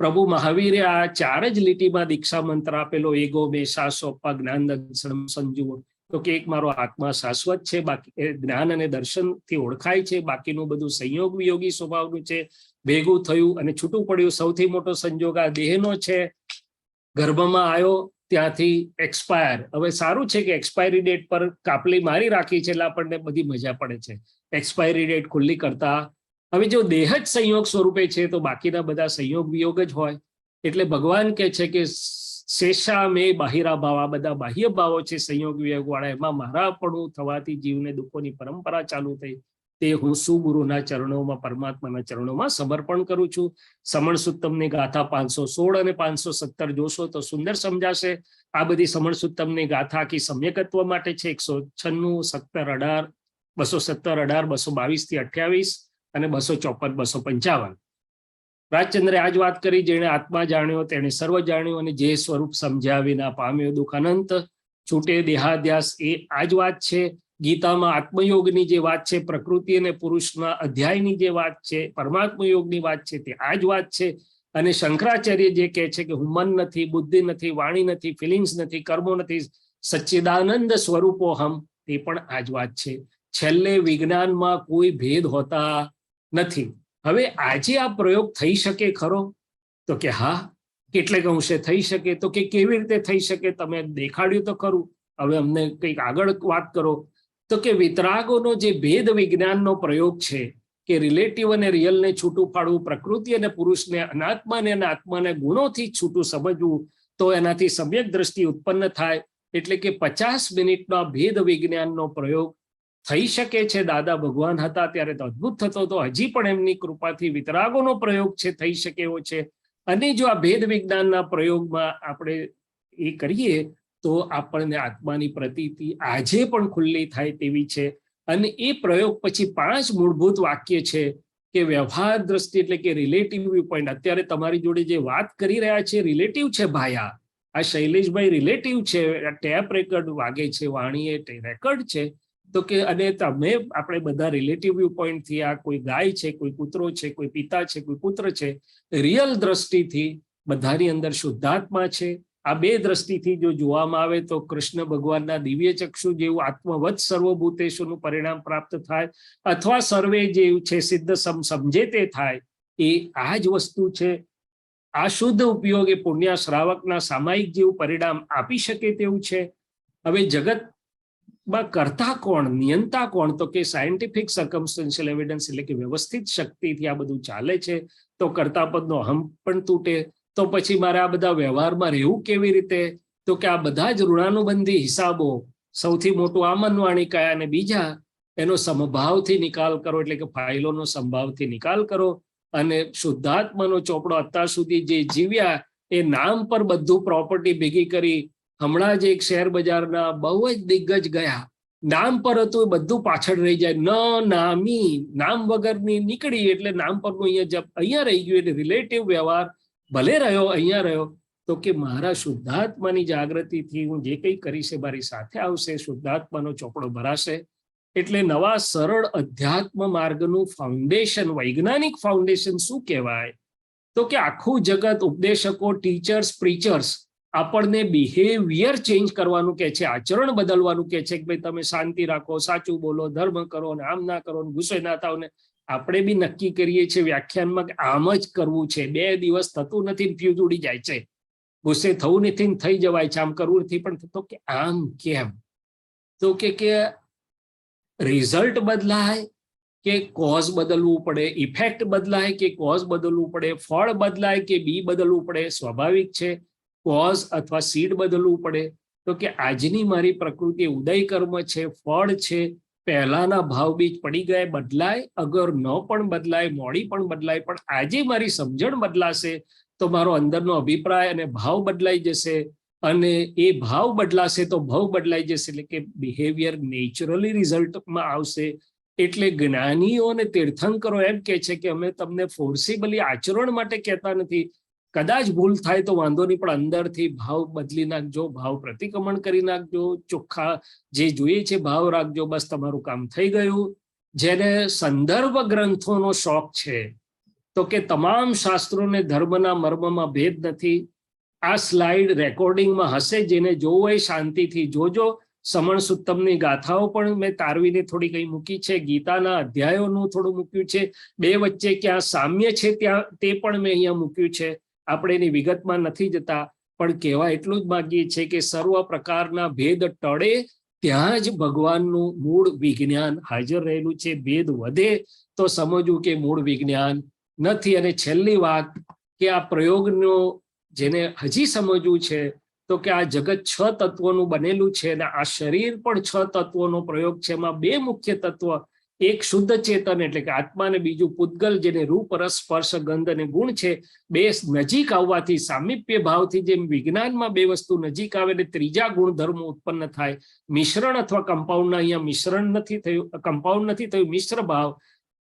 પ્રભુ મહાવીરે આ 4 જ લીટીમાં દીક્ષા મંત્ર આપેલો, એગો મે શાસોપા જ્ઞાન દર્શન સંજુઓ. તો કે એક મારો આત્મા શાશ્વત છે, બાકી જ્ઞાન અને દર્શનથી ઓળખાય છે, બાકીનું બધું સંયોગ વિયોગી સ્વભાવનું છે, ભેગું થયું અને છૂટું પડ્યું. સૌથી મોટો સંજોગ આ દેહનો છે. ગર્ભમાં આવ્યો ત્યાંથી એક્સપાયર. હવે સારું છે કે એક્સપાયરી ડેટ પર કાપલી મારી રાખી છે, એટલે આપણને બધી મજા પડે છે એક્સપાયરી ડેટ ખુલ્લી કરતા. હવે જો દેહ જ સંયોગ સ્વરૂપે છે, તો બાકીના બધા સંયોગ વિયોગ જ હોય. એટલે ભગવાન કહે છે કે શેષા મે બાહિરા ભાવ, આ બધા બાહ્ય ભાવો છે સંયોગ વિયોગ વાળા, એમાં મારાપણું થવાથી જીવને દુઃખોની પરંપરા ચાલુ થઈ. તે હું સુગુરુના ચરણોમાં, પરમાત્માના ચરણોમાં સમર્પણ કરું છું. સમણ સુત્તમની ગાથા 516 અને 517 જોશો તો સુંદર સમજાશે. આ બધી સમણ સુત્તમની ગાથા આખી સમ્યકત્વ માટે છે. 196, 17, 18, 217, 18, 222 થી 28 અને 254, 255. રાજચંદ્રે આજ વાત કરી, જેણે આત્મા જાણ્યો તેણે સર્વ જાણ્યું, અને જે સ્વરૂપ સમજ્યા વિના પામ્યો દુઃખ અનંત, છૂટે દેહાધ્યાસ. એ આ જ વાત છે. ગીતામાં આત્મયોગની જે વાત છે, પ્રકૃતિ અને પુરુષના અધ્યાયની જે વાત છે, પરમાત્મા યોગની વાત છે, તે આ જ વાત છે. અને શંકરાચાર્ય જે કહે છે કે હું મન નથી, બુદ્ધિ નથી, વાણી નથી, ફિલિંગ્સ નથી, કર્મો નથી, સચ્ચિદાનંદ સ્વરૂપો હમ, તે પણ આ જ વાત છે. છેલ્લે વિજ્ઞાનમાં કોઈ ભેદ હોતા નથી. હવે આજે આ પ્રયોગ થઈ શકે ખરો? તો કે હા, કેટલેક અંશે થઈ શકે. તો કે કેવી રીતે થઈ શકે? તમે દેખાડ્યું તો ખરું, હવે અમને કંઈક આગળ વાત કરો. તો કે વિતરાગોનો જે ભેદ વિજ્ઞાનનો પ્રયોગ છે, કે રિલેટિવ અને રિયલને છૂટું પાડવું, પ્રકૃતિ અને પુરુષને, અનાત્માને અને આત્માને ગુણોથી છૂટું સમજવું, તો એનાથી સમ્યક દ્રષ્ટિ ઉત્પન્ન થાય. એટલે કે 50 મિનિટનો ભેદ વિજ્ઞાનનો પ્રયોગ થઈ શકે છે. દાદા ભગવાન હતા ત્યારે તો અદ્ભુત થતો હતો, હજી પણ એમની કૃપાથી વિતરાગોનો પ્રયોગ છે થઈ શકે એવો છે. અને જો આ ભેદ વિજ્ઞાનના પ્રયોગમાં આપણે એ કરીએ તો આપણને આત્માની પ્રતીતિ આજે પણ ખુલ્લી થાય તેવી છે. અને એ પ્રયોગ પછી 5 મૂળભૂત વાક્ય છે કે વ્યવહાર દ્રષ્ટિ એટલે કે રિલેટિવ વ્યૂ પોઈન્ટ. અત્યારે તમારી જોડે જે વાત કરી રહ્યા છે રિલેટિવ છે ભાયા. આ શૈલેષભાઈ રિલેટિવ છે. ટેપ રેકર્ડ વાગે છે, વાણીએ રેકર્ડ છે. તો કે અને તમે આપણે બધા રિલેટિવ વ્યૂ પોઈન્ટ થી, આ કોઈ ગાય છે, કોઈ કૂતરો છે, કોઈ પિતા છે, કોઈ પુત્ર છે, રિયલ દ્રષ્ટિથી બધાની અંદર શુદ્ધાત્મા છે. આ બે દ્રષ્ટિથી જો જોવામાં આવે તો કૃષ્ણ ભગવાનના દિવ્ય ચક્ષુ જેવું આત્મવત સર્વભૂતેશોનું પરિણામ પ્રાપ્ત થાય, અથવા સર્વે જેવું છે સિદ્ધ સમજે તે થાય. એ આ જ વસ્તુ છે. આ શુદ્ધ ઉપયોગ એ પુણ્ય શ્રાવકના સામાયિક જેવું પરિણામ આપી શકે તેવું છે. હવે જગતમાં કરતા કોણ, નિયંતા કોણ? તો કે સાયન્ટિફિક સર્કમસ્ટન્શિયલ એવિડન્સ એટલે કે વ્યવસ્થિત શક્તિથી આ બધું ચાલે છે. તો કર્તાપદનો અહમ પણ તૂટે. તો પછી મારે આ બધા વ્યવહારમાં રહેવું કેવી રીતે? તો કે આ બધા જ ઋણાનુબંધી હિસાબો, સૌથી મોટું આમનવાણી કયા અને બીજા, એનો સમભાવથી નિકાલ કરો, એટલે કે ફાઇલોનો સંભાવથી નિકાલ કરો. અને શુદ્ધાત્માનો ચોપડો અત્યાર સુધી જે જીવ્યા એ નામ પર બધું પ્રોપર્ટી ભેગી કરી હમણાં જ એક શેર બજારના બહુ જ દિગ્ગજ ગયા, નામ પર હતું એ બધું પાછળ રહી જાય, નામી નામ વગરની નીકળી એટલે નામ પરનું અહીંયા રહી ગયું, એટલે રિલેટિવ વ્યવહાર ભલે રહ્યો અહીંયા રહ્યો, તો કે મારા શુદ્ધાત્માની જાગૃતિથી હું જે કંઈ કરીશ એ મારી સાથે આવશે, શુદ્ધાત્માનો ચોપડો ભરાશે. એટલે નવા સરળ અધ્યાત્મ માર્ગનું ફાઉન્ડેશન, વૈજ્ઞાનિક ફાઉન્ડેશન શું કહેવાય? તો કે આખું જગત, ઉપદેશકો, ટીચર્સ, પ્રીચર્સ આપણને બિહેવિયર ચેન્જ કરવાનું કહે છે, આચરણ બદલવાનું કહે છે કે ભાઈ તમે શાંતિ રાખો, સાચું બોલો, ધર્મ કરો, ને આમ ના કરો, ગુસ્સે ના થાવ. ને આપણે બી નક્કી કરીએ છીએ વ્યાખ્યાનમાં કે આમ જ કરવું છે. 2 દિવસ થતું નથી, ફ્યુઝ ઉડી જાય છે, ગુસ્સે થવું નથી, થઈ જવાય છે, આમ કરવું નથી પણ થતો. કે આમ કેમ? તો કે રિઝલ્ટ બદલાય કે કોઝ બદલવું પડે, ઇફેક્ટ બદલાય કે કોઝ બદલવું પડે, ફળ બદલાય કે બી બદલવું પડે, સ્વાભાવિક છે કોઝ અથવા સીડ બદલવું પડે. તો કે આજની મારી પ્રકૃતિ ઉદય કર્મ છે, ફળ છે, પહેલાના ભાવ બીજ પડી ગયા, બદલાય, અગર ન પણ બદલાય, મોડી પણ બદલાય, પણ આજે મારી સમજણ બદલાશે તો મારો અંદરનો અભિપ્રાય અને ભાવ બદલાઈ જશે, અને એ ભાવ બદલાશે તો ભાવ બદલાઈ જશે, એટલે કે બિહેવિયર નેચરલી રિઝલ્ટમાં આવશે. એટલે જ્ઞાનીઓ અને તીર્થંકરો એમ કહે છે કે અમે તમને ફોર્સિબલી આચરણ માટે કહેતા નથી, કદાચ ભૂલ થાય તો વાંધો નહીં, પણ અંદરથી ભાવ બદલી નાખજો, ભાવ પ્રતિક્રમણ કરી નાખજો, ચોખ્ખા જે જોઈએ છે ભાવ રાખજો, બસ તમારું કામ થઈ ગયું. જેને સંદર્ભ ગ્રંથોનો શોખ છે તો કે તમામ શાસ્ત્રોને ધર્મના મર્મમાં ભેદ નથી. આ સ્લાઇડ રેકોર્ડિંગમાં હશે, જેને જોવો એ શાંતિથી જોજો. સમણ સુત્તમની ગાથાઓ પણ મેં તારવીને થોડી કઈ મૂકી છે, ગીતાના અધ્યાયોનું થોડું મૂક્યું છે, 2 વચ્ચે ક્યાં સામ્ય છે ત્યાં તે પણ મેં અહીંયા મૂક્યું છે. આપણે એની વિગતમાં નથી જતા, પણ કહેવા એટલું જ માંગીએ છીએ કે સર્વ પ્રકારના ભેદ ટળે ત્યાં જ ભગવાનનું મૂળ વિજ્ઞાન હાજર રહેલું છે. ભેદ વધે તો સમજવું કે મૂળ વિજ્ઞાન નથી. અને છેલ્લી વાત કે આ પ્રયોગનો જેને હજી સમજવું છે તો કે આ જગત 6 તત્વોનું બનેલું છે, અને આ શરીર પણ 6 તત્વોનો પ્રયોગ છે. એમાં 2 મુખ્ય તત્વ, એક શુદ્ધ ચેતન એટલે કે આત્મા, અને બીજું પૂતગલ જેને રૂપ, રસ, સ્પર્શ, ગંધ અને ગુણ છે. 2 નજીક આવવાથી, સામીપ્ય ભાવથી જેમ વિજ્ઞાનમાં 2 વસ્તુ નજીક આવે એટલે ત્રીજા ગુણધર્મો ઉત્પન્ન થાય. મિશ્રણ અથવા કમ્પાઉન્ડના અહીંયા મિશ્રણ નથી થયું, કમ્પાઉન્ડ નથી થયું, મિશ્ર ભાવ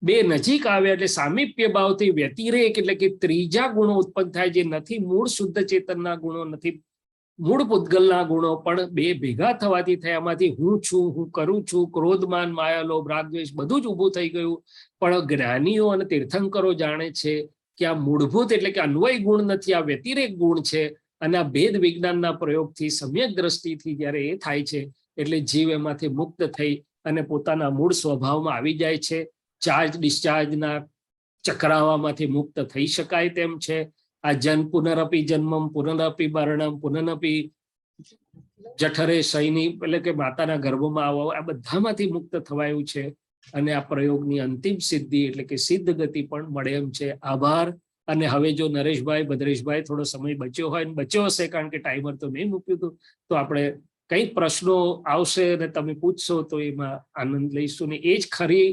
2 નજીક આવે એટલે સામીપ્ય ભાવથી વ્યતિરેક એટલે કે ત્રીજા ગુણો ઉત્પન્ન થાય, જે નથી મૂળ શુદ્ધ ચેતનના ગુણો, નથી મૂળ પૂતગલના ગુણો, પણ 2 ભેગા થવાથી થયા. એમાંથી હું છું, હું કરું છું, ક્રોધમાન, માયા, લોભ, રાગ, દ્વેષ બધું જ ઊભું થઈ ગયું. પણ જ્ઞાનીઓ અને તીર્થંકરો જાણે છે કે આ મૂળભૂત એટલે કે અન્વય ગુણ નથી, આ વ્યતિરેક ગુણ છે. અને આ ભેદ વિજ્ઞાનના પ્રયોગથી, સમ્યક દ્રષ્ટિથી જ્યારે એ થાય છે એટલે જીવ એમાંથી મુક્ત થઈ અને પોતાના મૂળ સ્વભાવમાં આવી જાય છે. ચાર્જ ડિસ્ચાર્જના ચક્રાવામાંથી મુક્ત થઈ શકાય તેમ છે. આ પુનરપી જન્મમ, પુનરપી મરણમ, પુનરપી જઠરે શયની એટલે કે માતાના ગર્ભમાં આવવા, આ બધામાંથી મુક્ત થવાયું છે. અને આ પ્રયોગની અંતિમ સિદ્ધિ એટલે કે સિદ્ધ ગતિ પણ મળે એમ છે. આભાર. અને હવે જો નરેશભાઈ, ભદ્રેશભાઈ થોડો સમય બચ્યો હોય, બચ્યો હશે કારણ કે ટાઈમર તો નહીં મૂક્યું હતું, તો આપણે કંઈક પ્રશ્નો આવશે અને તમે પૂછશો તો એમાં આનંદ લઈશું. ને એ જ ખરી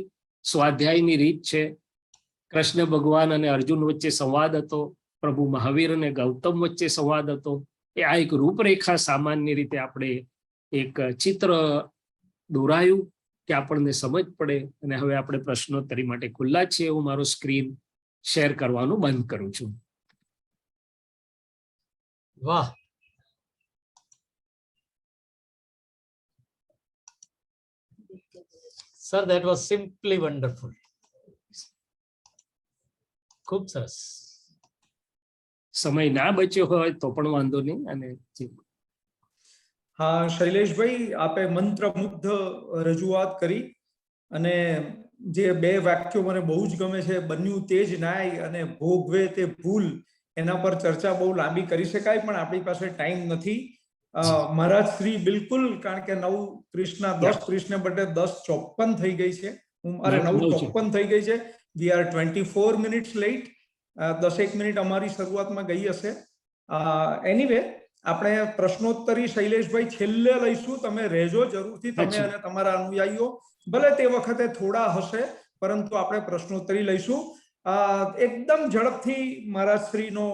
સ્વાધ્યાયની રીત છે. કૃષ્ણ ભગવાન અને અર્જુન વચ્ચે સંવાદ હતો, પ્રભુ મહાવીર અને ગૌતમ વચ્ચે સંવાદ હતો. એ આ એક રૂપરેખા સામાન્ય રીતે આપણે એક ચિત્ર દોરાયું કે આપણને સમજ પડે. અને હવે આપણે પ્રશ્નોત્તરી માટે ખુલ્લા છીએ. હું મારો સ્ક્રીન શેર કરવાનું બંધ કરું છું. વાહ, sir, that was simply wonderful. ખૂબ સરસ. સમય ના બચ્યો હોય તો પણ વાંધો નહીં. અને હા શૈલેષભાઈ, આપે મંત્રમુગ્ધ રજૂઆત કરી, અને જે 2 વાક્યો મને બહુ જ ગમે છે, બન્યું તે જ ન્યાય અને ભોગવે તે ભૂલ, એના પર ચર્ચા બહુ લાંબી કરી શકાય, પણ આપણી પાસે ટાઈમ નથી. મહારાજ શ્રી બિલકુલ, કારણ કે 9:30 10:30 બદલે 10:54 થઈ ગઈ છે. અરે 9:54 થઈ ગઈ છે. We are 24 minutes late. 10 minute અમારી શરૂઆતમાં ગઈ હશે. એનીવે, આપણે પ્રશ્નોત્તરી શૈલેષભાઈ છેલ્લે લઈશું. તમે રહેજો જરૂરથી, તમે અને તમારા અનુયાયીઓ. ભલે તે વખતે થોડા હશે, પરંતુ આપણે પ્રશ્નોત્તરી લઈશું. એકદમ ઝડપથી મહારાજ શ્રીનો